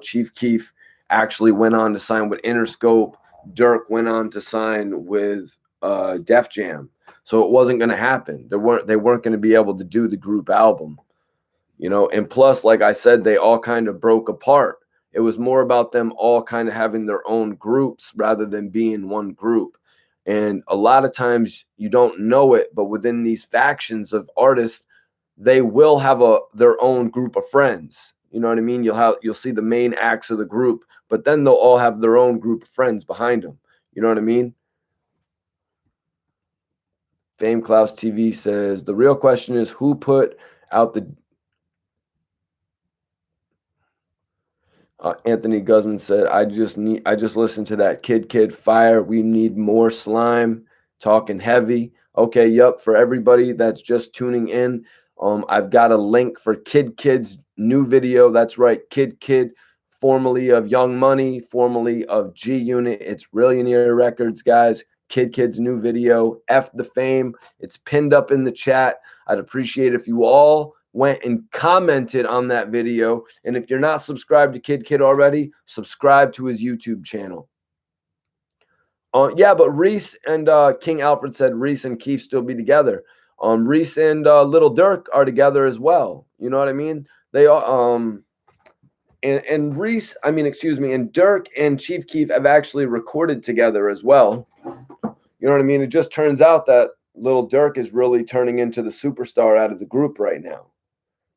Chief Keef actually went on to sign with Interscope. Durk went on to sign with Def Jam. So it wasn't going to happen. They weren't going to be able to do the group album. And plus, like I said, they all kind of broke apart. It was more about them all kind of having their own groups rather than being one group. And a lot of times you don't know it, but within these factions of artists, they will have their own group of friends. You know what I mean? You'll see the main acts of the group, but then they'll all have their own group of friends behind them. You know what I mean? Fame Klaus TV says the real question is who put out the Anthony Guzman said, I just listened to that Kid Fire. We need more slime. Talking heavy. Okay, yup. For everybody that's just tuning in, I've got a link for Kid's new video. That's right, Kid, formerly of Young Money, formerly of G Unit. It's Billionaire Records, guys. Kid's new video. F the fame. It's pinned up in the chat. I'd appreciate if you all went and commented on that video. And if you're not subscribed to Kid already, subscribe to his YouTube channel. Yeah, but Reese and King Alfred said Reese and Keef still be together. Reese and Little Durk are together as well. You know what I mean? They are. And Reese, excuse me, and Durk and Chief Keef have actually recorded together as well. You know what I mean? It just turns out that Little Durk is really turning into the superstar out of the group right now.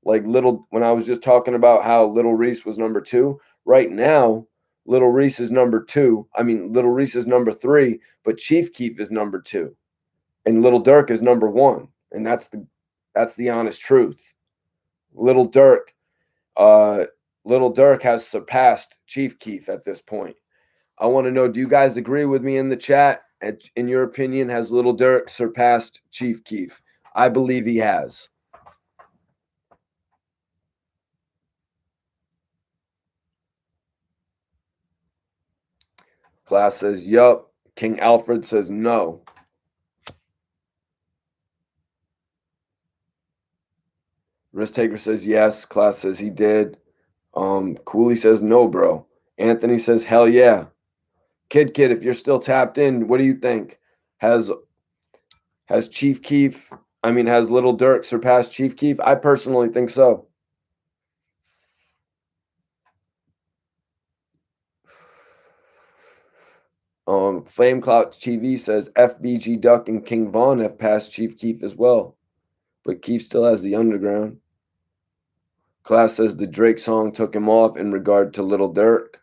Like when I was just talking about how Little Reese was number 2, right now, Little Reese is number 2. Little Reese is number 3, but Chief Keef is number 2. And Little Durk is number 1. And that's the honest truth. Little Durk has surpassed Chief Keef at this point. I want to know, do you guys agree with me in the chat? In your opinion, has Little Durk surpassed Chief Keef? I believe he has. Class says, yup. King Alfred says no. Risk Taker says yes. Class says he did. Cooley says no, bro. Anthony says hell yeah. Kid, if you're still tapped in, what do you think? Has Has Chief Keef, has Little Durk surpassed Chief Keef? I personally think so. Flame Cloud TV says FBG Duck and King Von have passed Chief Keef as well, but Keef still has the underground. Class says the Drake song took him off in regard to Little Durk.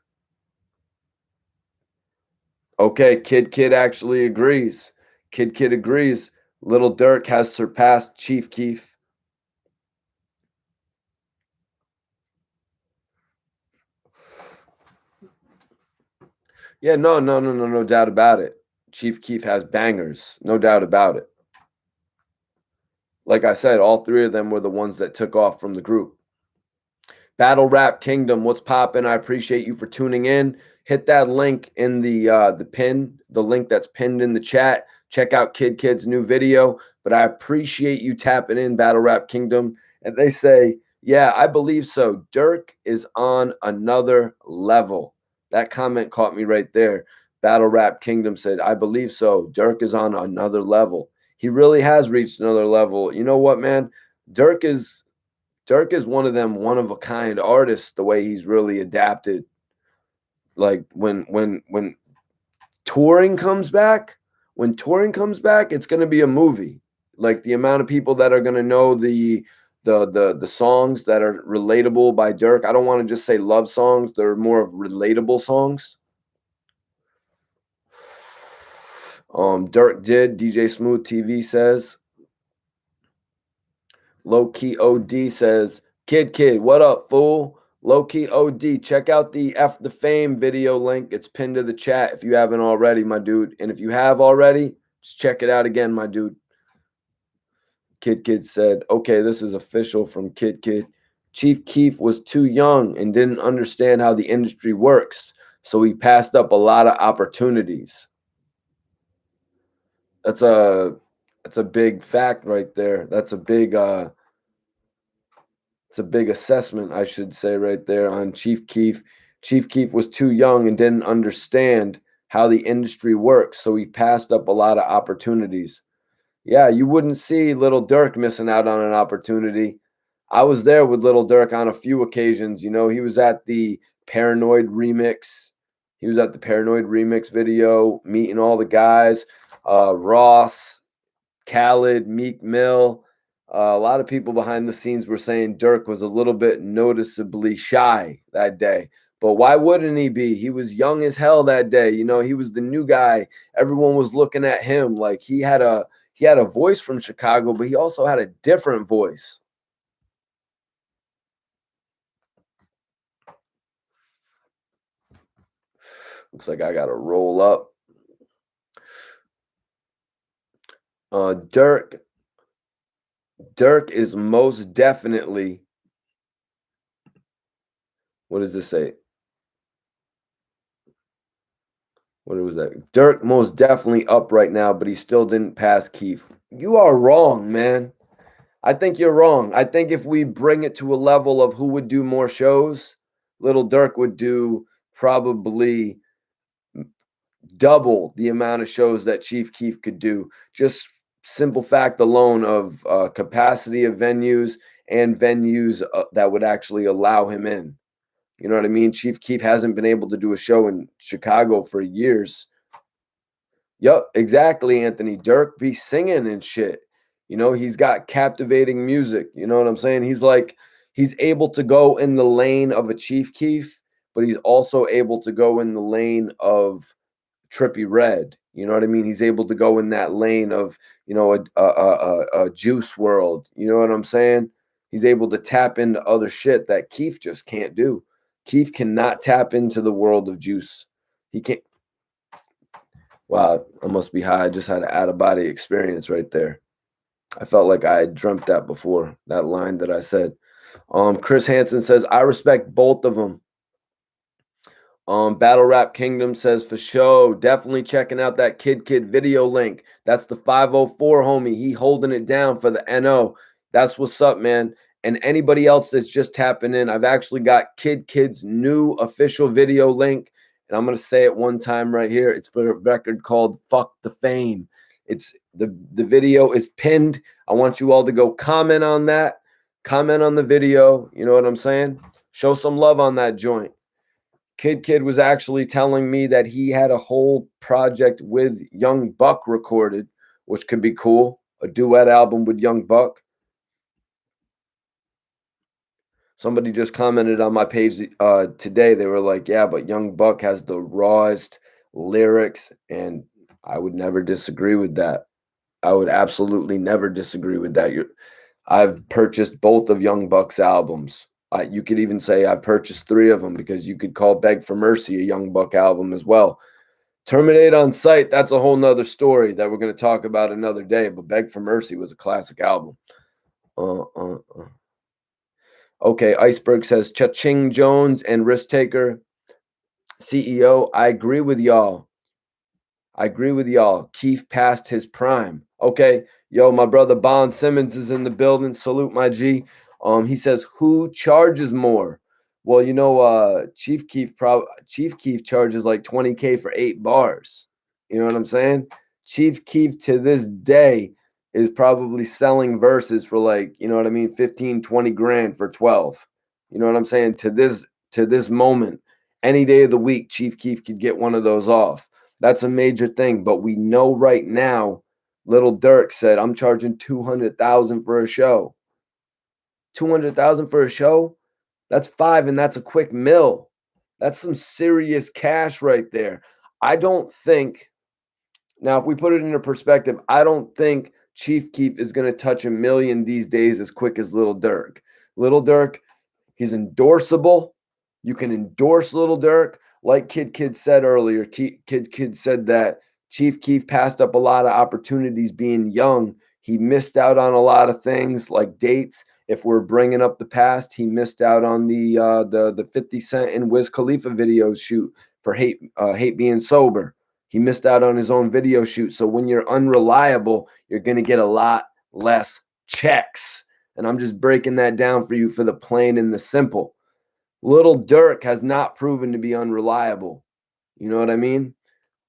Okay, Kid actually agrees. Kid agrees. Little Durk has surpassed Chief Keef. Yeah, no doubt about it. Chief Keef has bangers, no doubt about it. Like I said, all three of them were the ones that took off from the group. Battle Rap Kingdom, what's poppin'? I appreciate you for tuning in. Hit that link in the pin, the link that's pinned in the chat. Check out Kid's new video. But I appreciate you tapping in, Battle Rap Kingdom. And they say, yeah, I believe so. Durk is on another level. That comment caught me right there. Battle Rap Kingdom said, I believe so. Durk is on another level. He really has reached another level. You know what, man? Durk is one of them one of a kind artists, the way he's really adapted. Like when touring comes back, it's going to be a movie. Like the amount of people that are going to know the songs that are relatable by Durk. I don't want to just say love songs, they're more of relatable songs. Durk did, DJ Smooth TV says. Low Key OD says, Kid, what up, fool? Low Key OD, check out the F the Fame video link. It's pinned to the chat if you haven't already, my dude. And if you have already, just check it out again, my dude. Kid said, okay, this is official from Kid. Chief Keef was too young and didn't understand how the industry works, so he passed up a lot of opportunities. That's a big fact right there. That's a big it's a big assessment, I should say, right there on Chief Keef. Chief Keef was too young and didn't understand how the industry works, so he passed up a lot of opportunities. Yeah, you wouldn't see Little Durk missing out on an opportunity. I was there with Little Durk on a few occasions. You know, he was at the Paranoid remix. He was at the Paranoid remix video, meeting all the guys. Ross, Khaled, Meek Mill. A lot of people behind the scenes were saying Durk was a little bit noticeably shy that day. But why wouldn't he be? He was young as hell that day. You know, he was the new guy. Everyone was looking at him like he had a voice from Chicago, but he also had a different voice. Looks like I got to roll up. Durk is most definitely, what does this say? What was that? Durk most definitely up right now, but he still didn't pass Keef. You are wrong, man. I think you're wrong. I think if we bring it to a level of who would do more shows, Little Durk would do probably double the amount of shows that Chief Keef could do. Just simple fact alone of capacity of venues and venues that would actually allow him in. You know what I mean? Chief Keef hasn't been able to do a show in Chicago for years. Yup, exactly, Anthony. Durk be singing and shit. You know, he's got captivating music. You know what I'm saying? He's able to go in the lane of a Chief Keef, but he's also able to go in the lane of Trippie Redd. You know what I mean? He's able to go in that lane of, you know, a Juice World. You know what I'm saying? He's able to tap into other shit that Keef just can't do. Keef cannot tap into the world of Juice. He can't. Wow, I must be high. I just had an out-of-body experience right there. I felt like I had dreamt that before, that line that I said. Chris Hansen says, I respect both of them. Battle Rap Kingdom says, for sure, definitely checking out that Kid video link. That's the 504 homie. He holding it down for the NO. That's what's up, man. And anybody else that's just tapping in, I've actually got Kid's new official video link. And I'm going to say it one time right here. It's for a record called Fuck the Fame. It's the video is pinned. I want you all to go comment on that. Comment on the video. You know what I'm saying? Show some love on that joint. Kid was actually telling me that he had a whole project with Young Buck recorded, which could be cool. A duet album with Young Buck. Somebody just commented on my page today. They were like, yeah, but Young Buck has the rawest lyrics, and I would never disagree with that. I would absolutely never disagree with that. I've purchased both of Young Buck's albums. You could even say I've purchased 3 of them, because you could call Beg for Mercy a Young Buck album as well. Terminate on Sight, that's a whole nother story that we're going to talk about another day, but Beg for Mercy was a classic album. Okay, Iceberg says, Cha-Ching Jones and Risk Taker, CEO, I agree with y'all. Keef passed his prime. Okay, yo, my brother Bond Simmons is in the building. Salute, my G. He says, who charges more? Well, you know, Chief Keef charges like $20K for 8 bars. You know what I'm saying? Chief Keef to this day is probably selling verses for like, you know what I mean, 15, 20 grand for 12. You know what I'm saying? To this moment, any day of the week, Chief Keef could get one of those off. That's a major thing. But we know right now, Little Durk said, I'm charging $200,000 for a show. $200,000 for a show? That's 5, and that's a quick mill. That's some serious cash right there. I don't think, now if we put it into perspective, I don't think Chief Keef is going to touch $1 million these days as quick as Little Durk. Little Durk, he's endorsable. You can endorse Little Durk. Like Kid said earlier, Kid said that Chief Keef passed up a lot of opportunities being young. He missed out on a lot of things like dates. If we're bringing up the past, he missed out on the 50 Cent and Wiz Khalifa video shoot for Hate Being Sober. He missed out on his own video shoot. So when you're unreliable, you're going to get a lot less checks. And I'm just breaking that down for you for the plain and the simple. Little Durk has not proven to be unreliable. You know what I mean?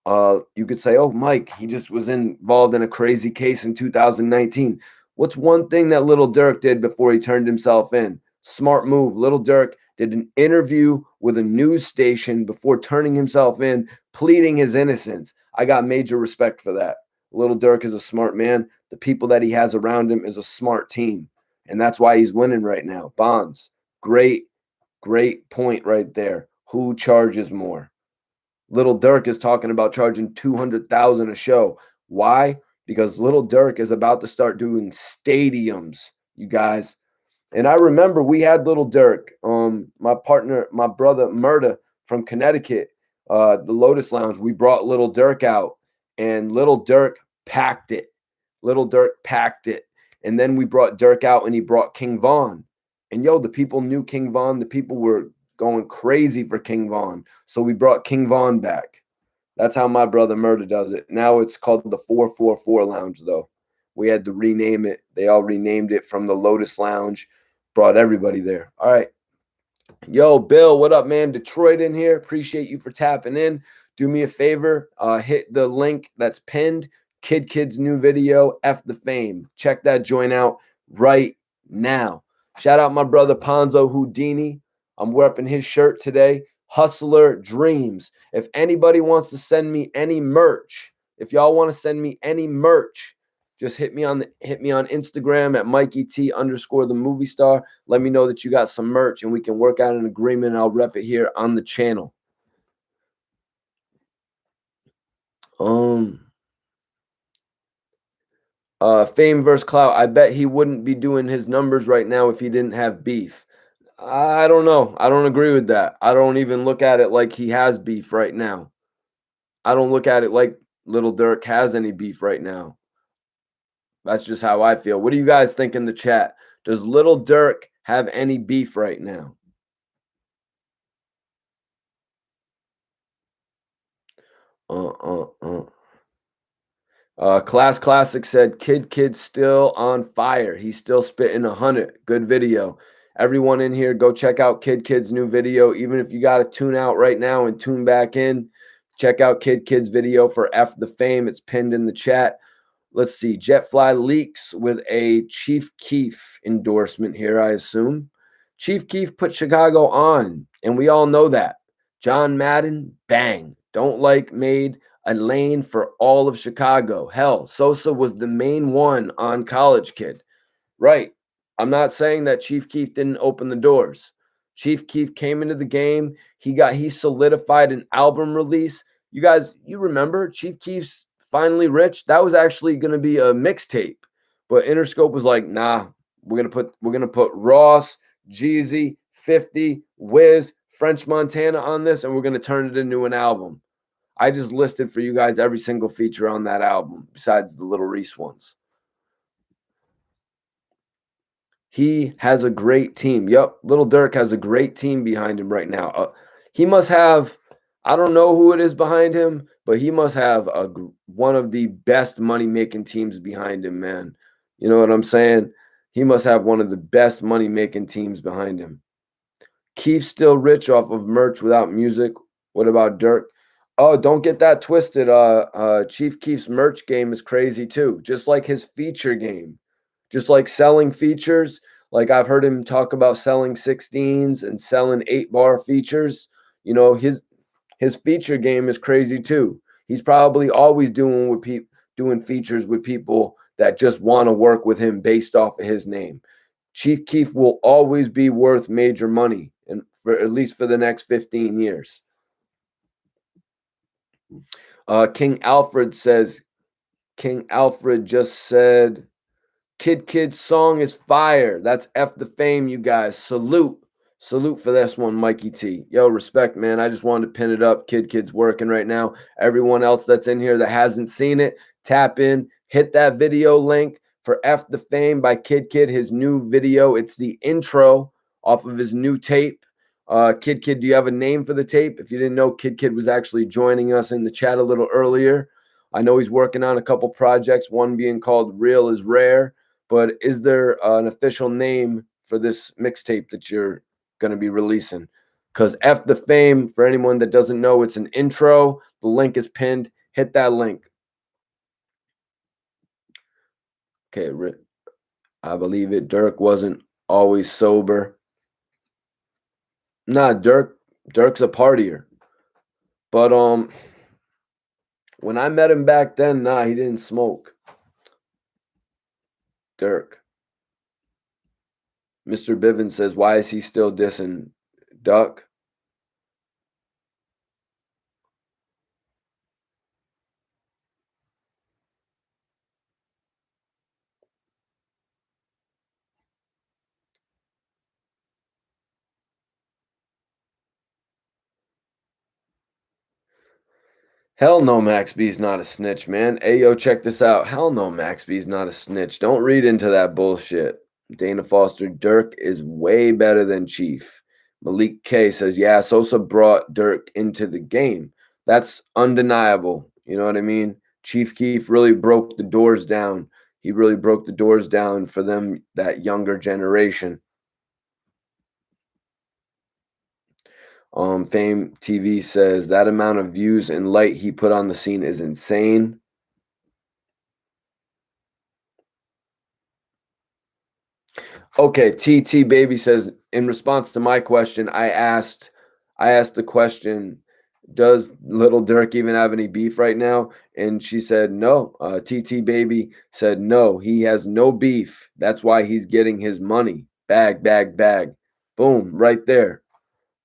You could say, oh, Mike, he just was involved in a crazy case in 2019. What's one thing that Little Durk did before he turned himself in? Smart move. Little Durk did an interview with a news station before turning himself in, pleading his innocence. I got major respect for that. Little Durk is a smart man. The people that he has around him is a smart team. And that's why he's winning right now. Bonds, great point right there. Who charges more? Little Durk is talking about charging $200,000 a show. Why? Because Little Durk is about to start doing stadiums, you guys. And I remember we had Little Durk, my partner, my brother Murda from Connecticut, the Lotus Lounge. We brought Little Durk out, and Little Durk packed it. And then we brought Durk out, and he brought King Von. And yo, the people knew King Von. The people were going crazy for King Von. So we brought King Von back. That's how my brother Murda does it. Now it's called the 444 Lounge, though. We had to rename it. They all renamed it from the Lotus Lounge. Brought everybody there. All right. Yo, Bill, what up, man? Detroit in here. Appreciate you for tapping in. Do me a favor. Hit the link that's pinned. Kid's new video, F the Fame. Check that joint out right now. Shout out my brother Ponzo Houdini. I'm wearing his shirt today. Hustler Dreams. If anybody wants to send me any merch, if y'all want to send me any merch, just hit me on Instagram at MikeyT_the movie star. Let me know that you got some merch and we can work out an agreement. I'll rep it here on the channel. Fame versus Clout. I bet he wouldn't be doing his numbers right now if he didn't have beef. I don't know. I don't agree with that. I don't even look at it like he has beef right now. I don't look at it like Little Durk has any beef right now. That's just how I feel. What do you guys think in the chat? Does Little Durk have any beef right now? Class Classic said, Kid still on fire. He's still spitting 100. Good video. Everyone in here, go check out Kid's new video. Even if you got to tune out right now and tune back in, check out Kid's video for F the Fame. It's pinned in the chat. Let's see. Jetfly leaks with a Chief Keef endorsement here, I assume. Chief Keef put Chicago on, and we all know that. John Madden, bang. Don't like made a lane for all of Chicago. Hell, Sosa was the main one on College Kid. Right. I'm not saying that Chief Keef didn't open the doors. Chief Keef came into the game. He solidified an album release. You guys, you remember Chief Keef's Finally Rich? That was actually going to be a mixtape. But Interscope was like, "Nah, we're going to put Ross, Jeezy, 50, Wiz, French Montana on this and we're going to turn it into an album." I just listed for you guys every single feature on that album besides the Little Reese ones. He has a great team. Yep, Little Durk has a great team behind him right now. He must have, I don't know who it is behind him, but he must have one of the best money making teams behind him, man. You know what I'm saying? He must have one of the best money making teams behind him. Keef's still rich off of merch without music. What about Durk? Oh, don't get that twisted. Chief Keef's merch game is crazy too, just like his feature game. Just like selling features, like I've heard him talk about selling 16s and selling 8-bar features. You know, his feature game is crazy too. He's probably always doing features with people that just want to work with him based off of his name. Chief Keef will always be worth major money, and for at least for the next 15 years. King Alfred says, King Alfred just said, Kid song is fire. That's F the fame, you guys. Salute. Salute for this one, Mikey T. Yo, respect, man. I just wanted to pin it up. Kid's working right now. Everyone else that's in here that hasn't seen it, tap in, hit that video link for F the Fame by Kid, his new video. It's the intro off of his new tape. Kid, do you have a name for the tape? If you didn't know, Kid was actually joining us in the chat a little earlier. I know he's working on a couple projects, one being called Real is Rare. But is there an official name for this mixtape that you're going to be releasing? Because F the Fame, for anyone that doesn't know, it's an intro. The link is pinned. Hit that link. Okay, I believe it. Durk wasn't always sober. Nah, Durk's a partier. But when I met him back then, nah, he didn't smoke. Durk. Mr. Bivens says, why is he still dissing Duck? Hell no, Max B's not a snitch, man. Hey, yo, check this out. Hell no, Max B's not a snitch. Don't read into that bullshit. Dana Foster, Durk is way better than Chief. Malik K says, yeah, Sosa brought Durk into the game. That's undeniable. You know what I mean? Chief Keef really broke the doors down. He really broke the doors down for them, that younger generation. Fame TV says that amount of views and light he put on the scene is insane. Okay, TT Baby says, in response to my question, I asked the question, does Little Durk even have any beef right now? And she said no. TT Baby said no, he has no beef. That's why he's getting his money. Bag. Boom, right there.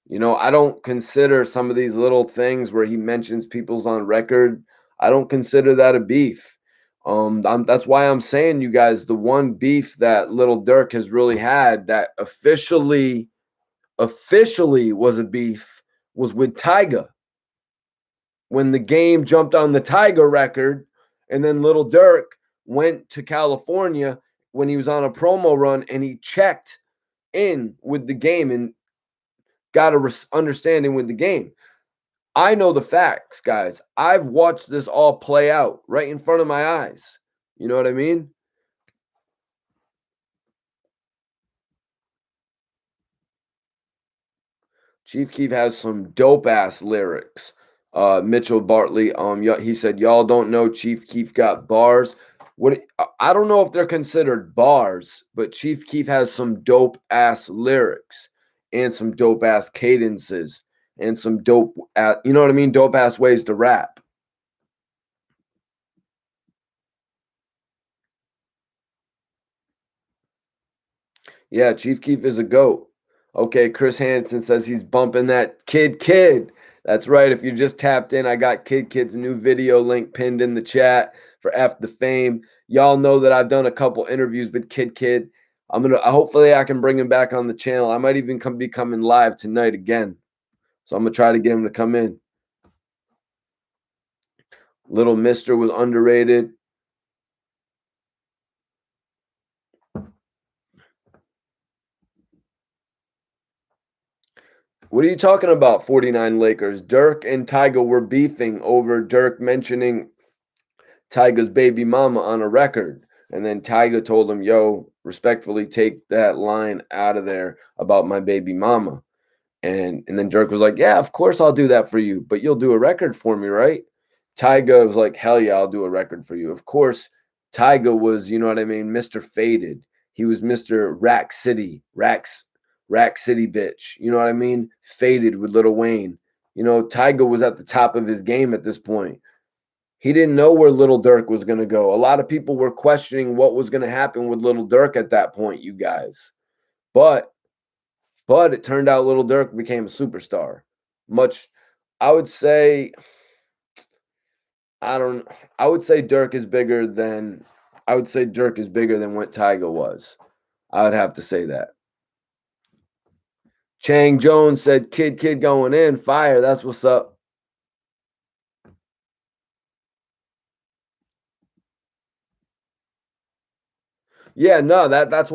You know, I don't consider some of these little things where he mentions people's on record. I don't consider that a beef. That's why I'm saying, you guys, the one beef that Little Durk has really had that officially was a beef was with Tyga. When the game jumped on the Tyga record, and then Little Durk went to California when he was on a promo run and he checked in with the game and got a understanding with the game. I know the facts, guys. I've watched this all play out right in front of my eyes. You know what I mean? Chief Keef has some dope ass lyrics. Mitchell Bartley, he said, y'all don't know Chief Keef got bars. I don't know if they're considered bars, but Chief Keef has some dope ass lyrics and some dope ass cadences and some dope, you know what I mean? Dope ass ways to rap. Yeah, Chief Keef is a goat. Okay, Chris Hansen says he's bumping that Kid. That's right. If you just tapped in, I got Kid's new video link pinned in the chat for F the Fame. Y'all know that I've done a couple interviews with Kid. Hopefully I can bring him back on the channel. I might even be coming live tonight again. So I'm gonna try to get him to come in. Little Mister was underrated. What are you talking about, 49 Lakers? Durk and Tyga were beefing over Durk mentioning Tyga's baby mama on a record. And then Tyga told him, yo, respectfully take that line out of there about my baby mama. And then Durk was like, yeah, of course I'll do that for you, but you'll do a record for me, right? Tyga was like, hell yeah, I'll do a record for you. Of course, Tyga was, you know what I mean, Mr. Faded. He was Mr. Rack City, Rack City bitch. You know what I mean? Faded with Lil Wayne. You know, Tyga was at the top of his game at this point. He didn't know where Little Durk was going to go. A lot of people were questioning what was going to happen with Little Durk at that point, you guys. But it turned out Little Durk became a superstar. I would say, I would say Durk is bigger than what Tyga was. I would have to say that. Chang Jones said, Kid going in, fire. That's what's up. Yeah, no, that's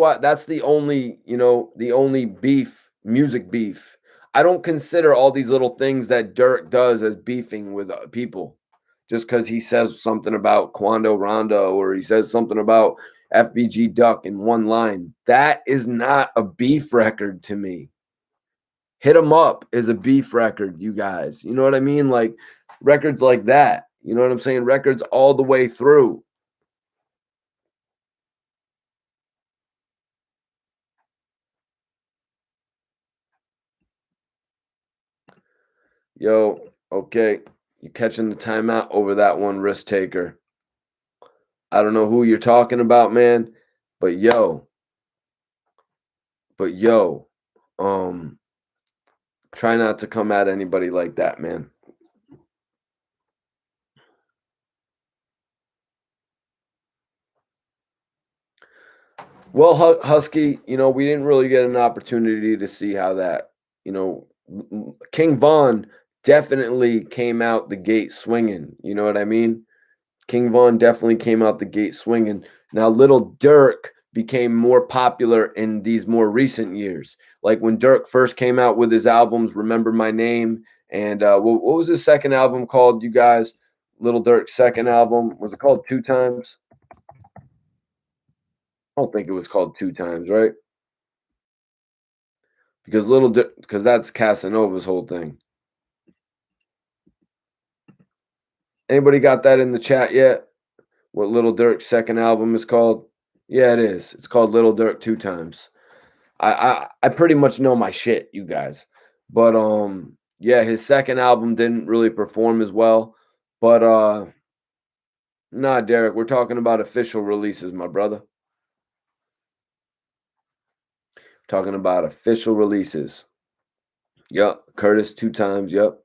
the only, the only music beef. I don't consider all these little things that Durk does as beefing with people just because he says something about Quando Rondo or he says something about FBG Duck in one line. That is not a beef record to me. Hit 'em Up is a beef record, you guys. You know what I mean? Like records like that. You know what I'm saying? Records all the way through. Yo, okay. You catching the timeout over that one, risk taker. I don't know who you're talking about, man, but yo, um, try not to come at anybody like that, man. Well, Husky, we didn't really get an opportunity to see how that, you know, King Von definitely came out the gate swinging. You know what I mean? King Von definitely came out the gate swinging. Now, Little Durk became more popular in these more recent years. Like when Durk first came out with his albums, Remember My Name, and what was his second album called, you guys? Little Durk's second album. Was it called Two Times? I don't think it was called Two Times, right? Because that's Casanova's whole thing. Anybody got that in the chat yet? What Little Durk's second album is called? Yeah, it is. It's called Little Durk Two Times. I pretty much know my shit, you guys. But yeah, his second album didn't really perform as well. But nah, Derek, we're talking about official releases, my brother. Talking about official releases. Yup, Curtis Two Times, yup.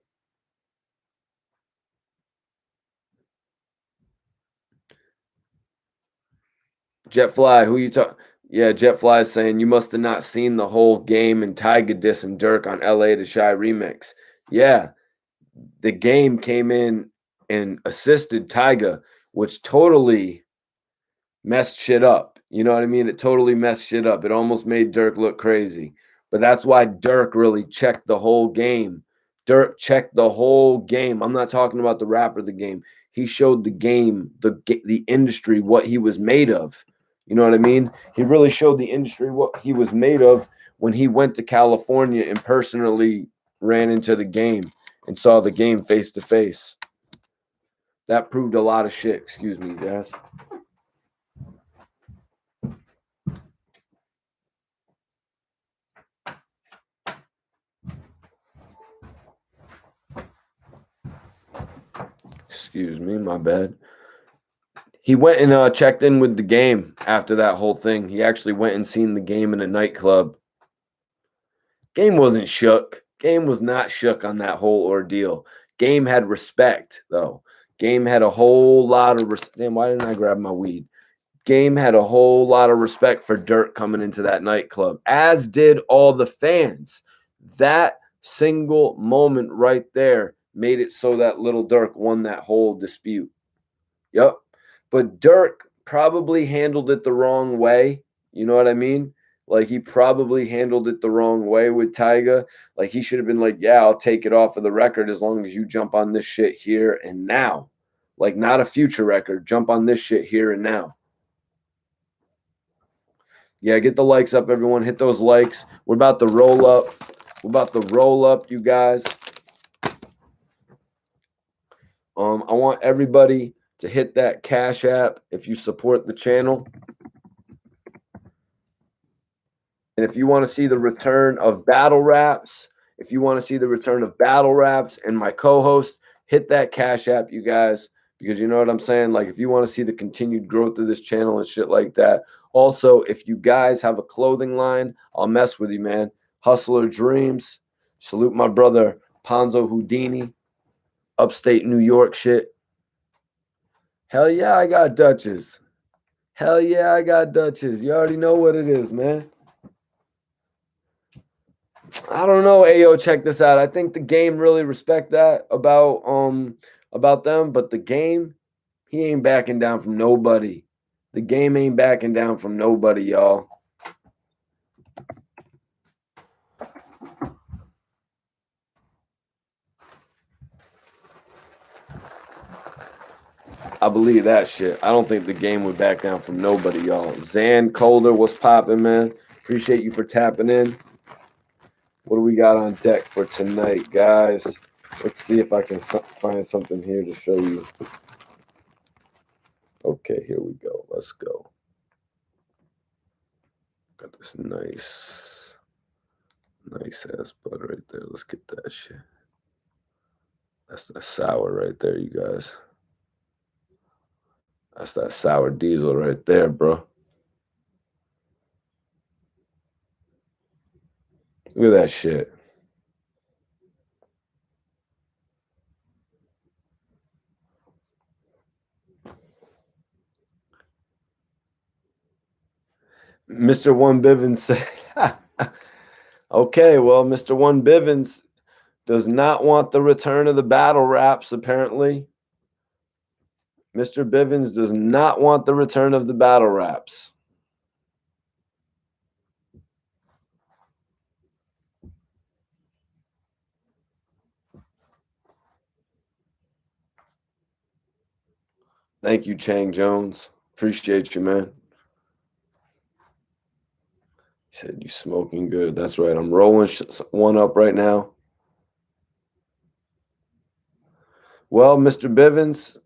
Jetfly, who you talk? Yeah, Jetfly is saying you must have not seen the whole Game and Tyga diss and Durk on LA to Shy remix. Yeah, the Game came in and assisted Tyga, which totally messed shit up. You know what I mean? It totally messed shit up. It almost made Durk look crazy. But that's why Durk really checked the whole game. Durk checked the whole game. I'm not talking about the rapper, the game. He showed the game, the industry, what he was made of. You know what I mean? He really showed the industry what he was made of when he went to California and personally ran into the game and saw the game face to face. That proved a lot of shit. Excuse me, guys. Excuse me, my bad. He went and checked in with the Game after that whole thing. He actually went and seen the Game in a nightclub. Game wasn't shook. Game was not shook on that whole ordeal. Game had respect, though. Game had a whole lot of respect. Damn, why didn't I grab my weed? Game had a whole lot of respect for Durk coming into that nightclub, as did all the fans. That single moment right there made it so that little Durk won that whole dispute. Yep. But Durk probably handled it the wrong way. You know what I mean? Like, he probably handled it the wrong way with Tyga. Like, he should have been like, yeah, I'll take it off of the record as long as you jump on this shit here and now. Like, not a future record. Jump on this shit here and now. Yeah, get the likes up, everyone. Hit those likes. We're about to roll up. We're about to roll up, you guys. I want everybody to hit that Cash App if you support the channel. And if you want to see the return of battle raps, if you want to see the return of battle raps and my co-host, hit that Cash App, you guys, because you know what I'm saying? Like, if you want to see the continued growth of this channel and shit like that. Also, if you guys have a clothing line, I'll mess with you, man. Hustler Dreams. Salute my brother, Ponzo Houdini. Upstate New York shit. Hell yeah, I got Dutches. Hell yeah, I got Dutches. You already know what it is, man. I don't know, Ayo, check this out. I think the Game really respect that about them, but the Game, he ain't backing down from nobody. The Game ain't backing down from nobody, y'all. I believe that shit. I don't think the Game would back down from nobody, y'all. Zan Colder, what's popping, man? Appreciate you for tapping in. What do we got on deck for tonight, guys? Let's see if I can find something here to show you. Okay, here we go. Let's go. Got this nice ass bud right there. Let's get that shit. That's that sour right there, you guys. That's that sour diesel right there, bro. Look at that shit. Mr. One Bivens said, okay, well, Mr. One Bivens does not want the return of the battle raps, apparently. Mr. Bivens does not want the return of the battle raps. Thank you, Chang Jones. Appreciate you, man. He said you smoking good. That's right. I'm rolling one up right now. Well, Mr. Bivens,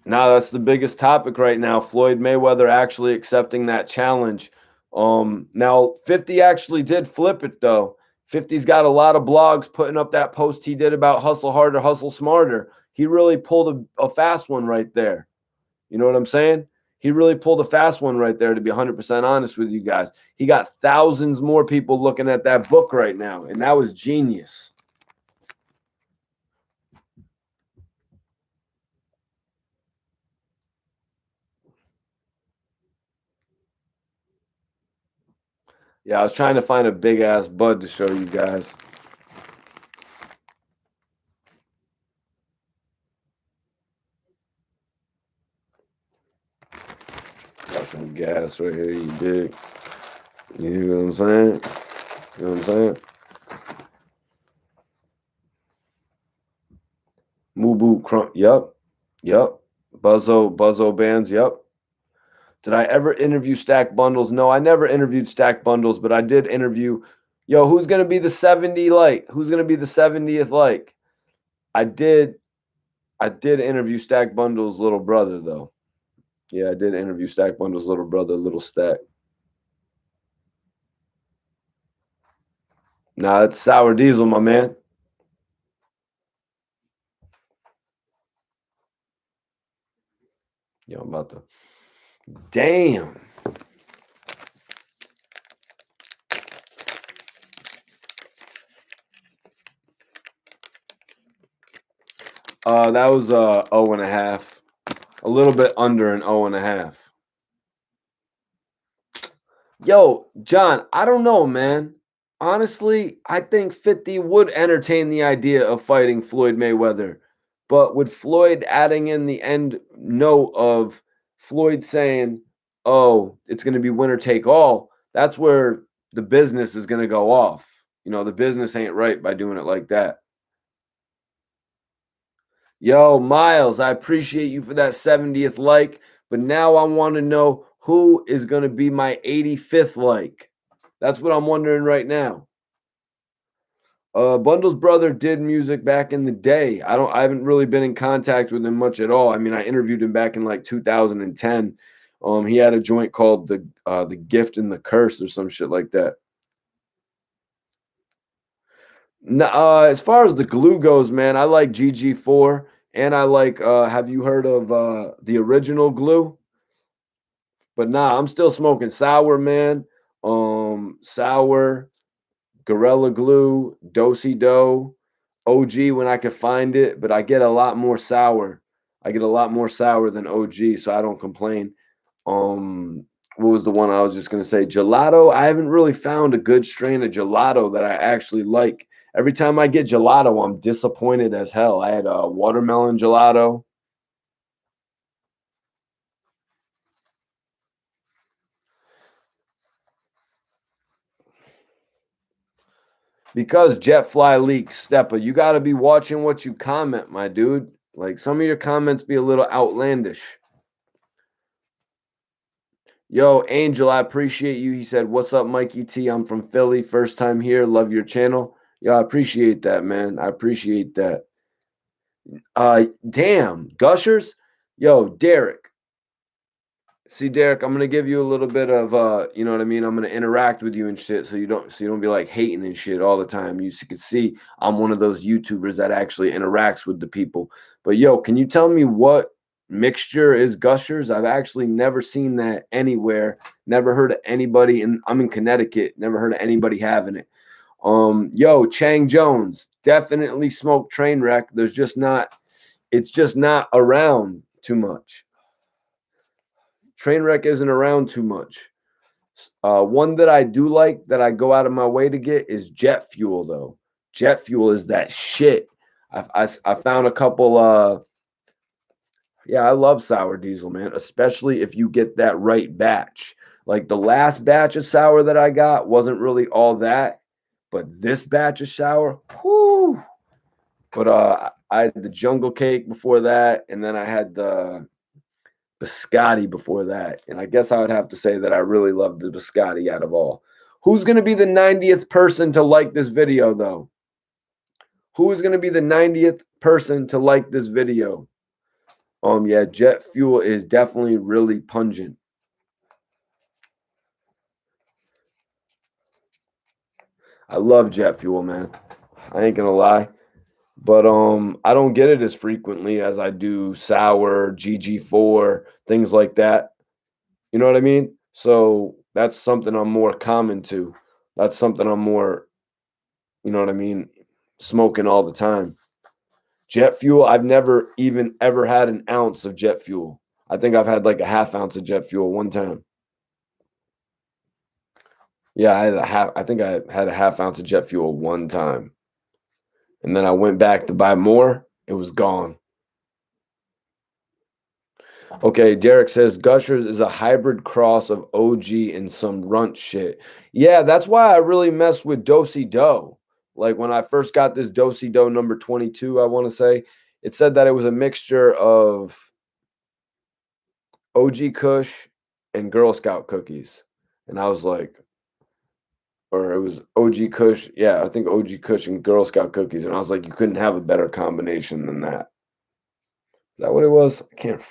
now that's the biggest topic right now. Floyd Mayweather actually accepting that challenge. Now 50 actually did flip it though. 50's got a lot of blogs putting up that post he did about hustle harder, hustle smarter. He really pulled a fast one right there. You know what I'm saying? He really pulled a fast one right there, to be 100% honest with you guys. He got thousands more people looking at that book right now, and that was genius. Yeah, I was trying to find a big-ass bud to show you guys. Got some gas right here, you dig? You know what I'm saying? You know what I'm saying? Mubu Krump, yup. Buzzo bands, yup. Did I ever interview Stack Bundles? No, I never interviewed Stack Bundles, but I did interview, yo, who's going to be the 70 like? Who's going to be the 70th like? I did interview Stack Bundles' little brother, though. Yeah, I did interview Stack Bundles' little brother, Little Stack. Nah, it's sour diesel, my man. Yo, I'm about to. Damn. That was 0.5. A little bit under an 0.5. Yo, John, I don't know, man. Honestly, I think 50 would entertain the idea of fighting Floyd Mayweather. But with Floyd adding in the end note of Floyd saying, oh, it's going to be winner take all, that's where the business is going to go off. You know, the business ain't right by doing it like that. Yo, Miles, I appreciate you for that 70th like, but now I want to know who is going to be my 85th like. That's what I'm wondering right now. Bundle's brother did music back in the day. I haven't really been in contact with him much at all. I mean, I interviewed him back in like 2010. He had a joint called the Gift and the Curse or some shit like that. As far as the glue goes, man, I like GG4 and I like have you heard of the original glue? But nah, I'm still smoking sour, man. Sour, Gorilla Glue, Dosey Do, OG when I could find it, but I get a lot more sour. I get a lot more sour than OG, so I don't complain. What was the one I was just gonna say? Gelato. I haven't really found a good strain of gelato that I actually like. Every time I get gelato, I'm disappointed as hell. I had a watermelon gelato. Because Jetfly leaks, Steppa, you got to be watching what you comment, my dude. Like some of your comments be a little outlandish. Yo, Angel, I appreciate you. He said, "What's up, Mikey T? I'm from Philly. First time here. Love your channel." Yo, I appreciate that, man. I appreciate that. Damn, Gushers. Yo, Derek. See, Derek, I'm gonna give you a little bit of you know what I mean? I'm gonna interact with you and shit so you don't be like hating and shit all the time. You can see I'm one of those YouTubers that actually interacts with the people. But yo, can you tell me what mixture is Gushers? I've actually never seen that anywhere. Never heard of anybody, and I'm in Connecticut, never heard of anybody having it. Yo, Chang Jones, definitely smoke Trainwreck. It's just not around too much. Trainwreck isn't around too much. One that I do like that I go out of my way to get is jet fuel, though. Jet fuel is that shit. I found a couple. Yeah, I love sour diesel, man, especially if you get that right batch. Like the last batch of sour that I got wasn't really all that, but this batch of sour, whoo. But I had the jungle cake before that, and then I had the biscotti before that. And I guess I would have to say that I really love the biscotti out of all. Who's going to be the 90th person to like this video, though? Who is going to be the 90th person to like this video? Yeah, jet fuel is definitely really pungent. I love jet fuel, man. I ain't gonna lie. But I don't get it as frequently as I do sour, GG4, things like that. You know what I mean? So that's something I'm more common to. That's something I'm more, you know what I mean, smoking all the time. Jet fuel, I've never even ever had an ounce of jet fuel. I think I've had like a half ounce of jet fuel one time. Yeah, I think I had a half ounce of jet fuel one time. And then I went back to buy more. It was gone. Okay, Derek says Gushers is a hybrid cross of OG and some runt shit. Yeah, that's why I really mess with Dosey Do. Like when I first got this Dosey Do number 22, I want to say, it said that it was a mixture of OG Kush and Girl Scout cookies. And I was like, or it was OG Kush. Yeah, I think OG Kush and Girl Scout cookies. And I was like, you couldn't have a better combination than that. Is that what it was? I can't.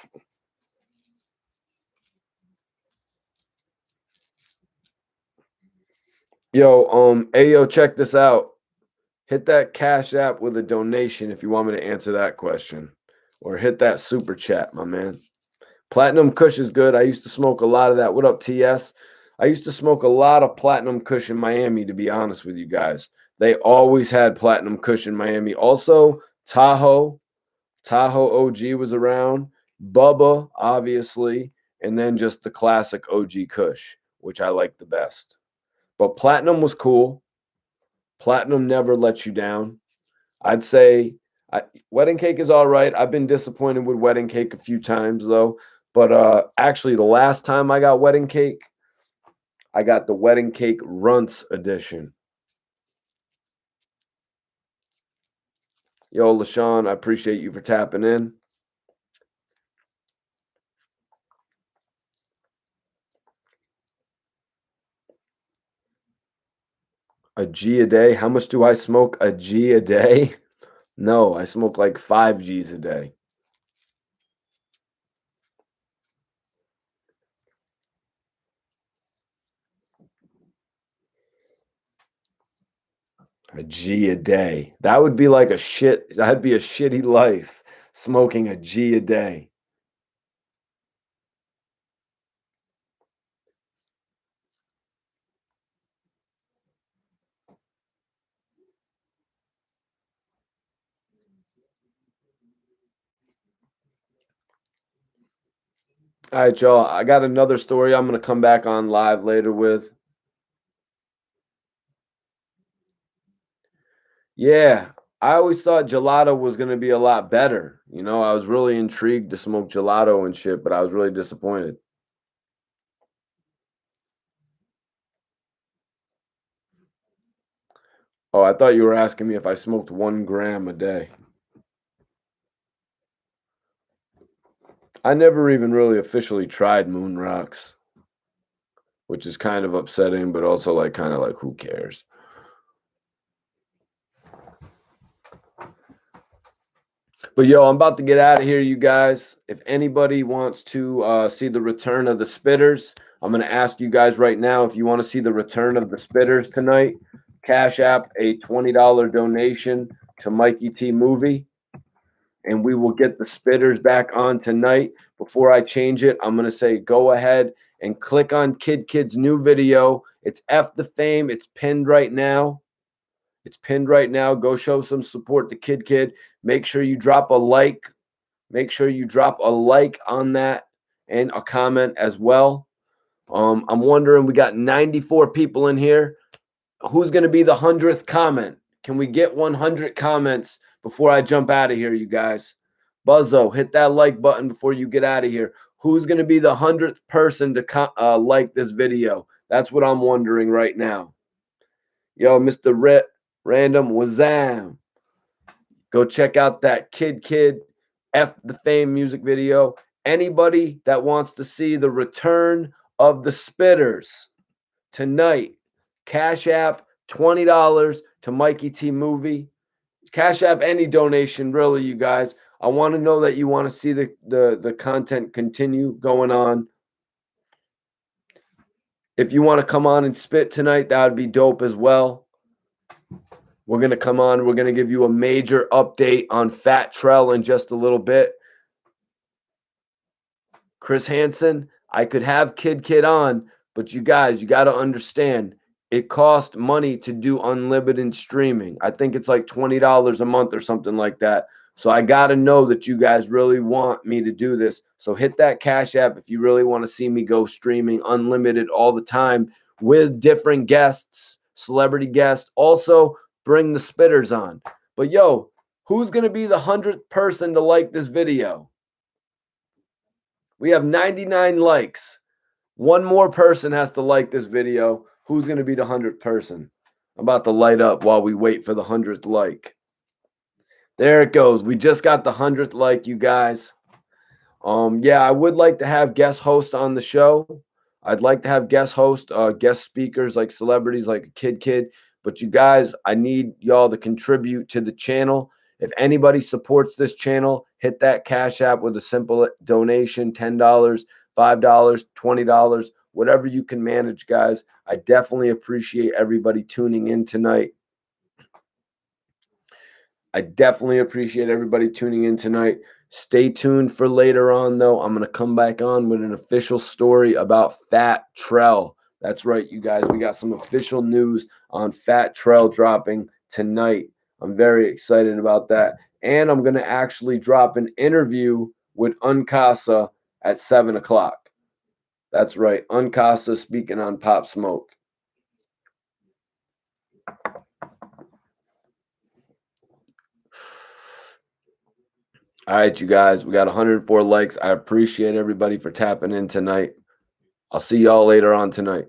Yo, hey, yo, check this out. Hit that Cash App with a donation if you want me to answer that question, or hit that super chat, my man. Platinum Kush is good. I used to smoke a lot of that. What up, TS? I used to smoke a lot of Platinum Kush in Miami, to be honest with you guys. They always had Platinum Kush in Miami. Also, Tahoe OG was around. Bubba, obviously, and then just the classic OG Kush, which I like the best. But Platinum was cool. Platinum never lets you down. I'd say Wedding Cake is all right. I've been disappointed with Wedding Cake a few times though. But actually, the last time I got Wedding Cake, I got the Wedding Cake Runts edition. Yo, LaShawn, I appreciate you for tapping in. A G a day? How much do I smoke a G a day? No, I smoke like 5 Gs a day. A G a day. That would be like that'd be a shitty life, smoking a G a day. All right, y'all. I got another story I'm going to come back on live later with. Yeah, I always thought gelato was going to be a lot better. You know, I was really intrigued to smoke gelato and shit, but I was really disappointed. Oh, I thought you were asking me if I smoked 1 gram a day. I never even really officially tried Moon Rocks, which is kind of upsetting, but also like kind of like who cares? But yo, I'm about to get out of here, you guys. If anybody wants to see the return of the Spitters, I'm going to ask you guys right now if you want to see the return of the Spitters tonight. Cash App a $20 donation to Mikey T Movie, and we will get the Spitters back on tonight. Before I change it, I'm going to say go ahead and click on Kid's new video. It's F the Fame. It's pinned right now. It's pinned right now. Go show some support to Kid. Make sure you drop a like. Make sure you drop a like on that and a comment as well. I'm wondering, we got 94 people in here. Who's going to be the 100th comment? Can we get 100 comments before I jump out of here, you guys? Buzzo, hit that like button before you get out of here. Who's going to be the 100th person to like this video? That's what I'm wondering right now. Yo, Mr. Random Wazam. Go check out that Kid F the Fame music video. Anybody that wants to see the return of the Spitters tonight, Cash App $20 to Mikey T Movie. Cash App any donation, really, you guys. I want to know that you want to see the content continue going on. If you want to come on and spit tonight, that would be dope as well. We're going to come on. We're going to give you a major update on Fat Trell in just a little bit. Chris Hansen, I could have Kid on, but you guys, you got to understand, it costs money to do unlimited streaming. I think it's like $20 a month or something like that. So I got to know that you guys really want me to do this. So hit that Cash App if you really want to see me go streaming unlimited all the time with different guests, celebrity guests. Also, bring the Spitters on. But yo, who's going to be the 100th person to like this video? We have 99 likes. One more person has to like this video. Who's going to be the 100th person? I'm about to light up while we wait for the 100th like. There it goes. We just got the 100th like, you guys. Yeah, I would like to have guest hosts on the show. I'd like to have guest hosts, guest speakers like celebrities like a Kid. But you guys, I need y'all to contribute to the channel. If anybody supports this channel, hit that Cash App with a simple donation, $10, $5, $20, whatever you can manage, guys. I definitely appreciate everybody tuning in tonight. Stay tuned for later on, though. I'm going to come back on with an official story about Fat Trell. That's right, you guys. We got some official news on Fat Trell dropping tonight. I'm very excited about that. And I'm going to actually drop an interview with Uncasa at 7 o'clock. That's right, Uncasa speaking on Pop Smoke. All right, you guys, we got 104 likes. I appreciate everybody for tapping in tonight. I'll see y'all later on tonight.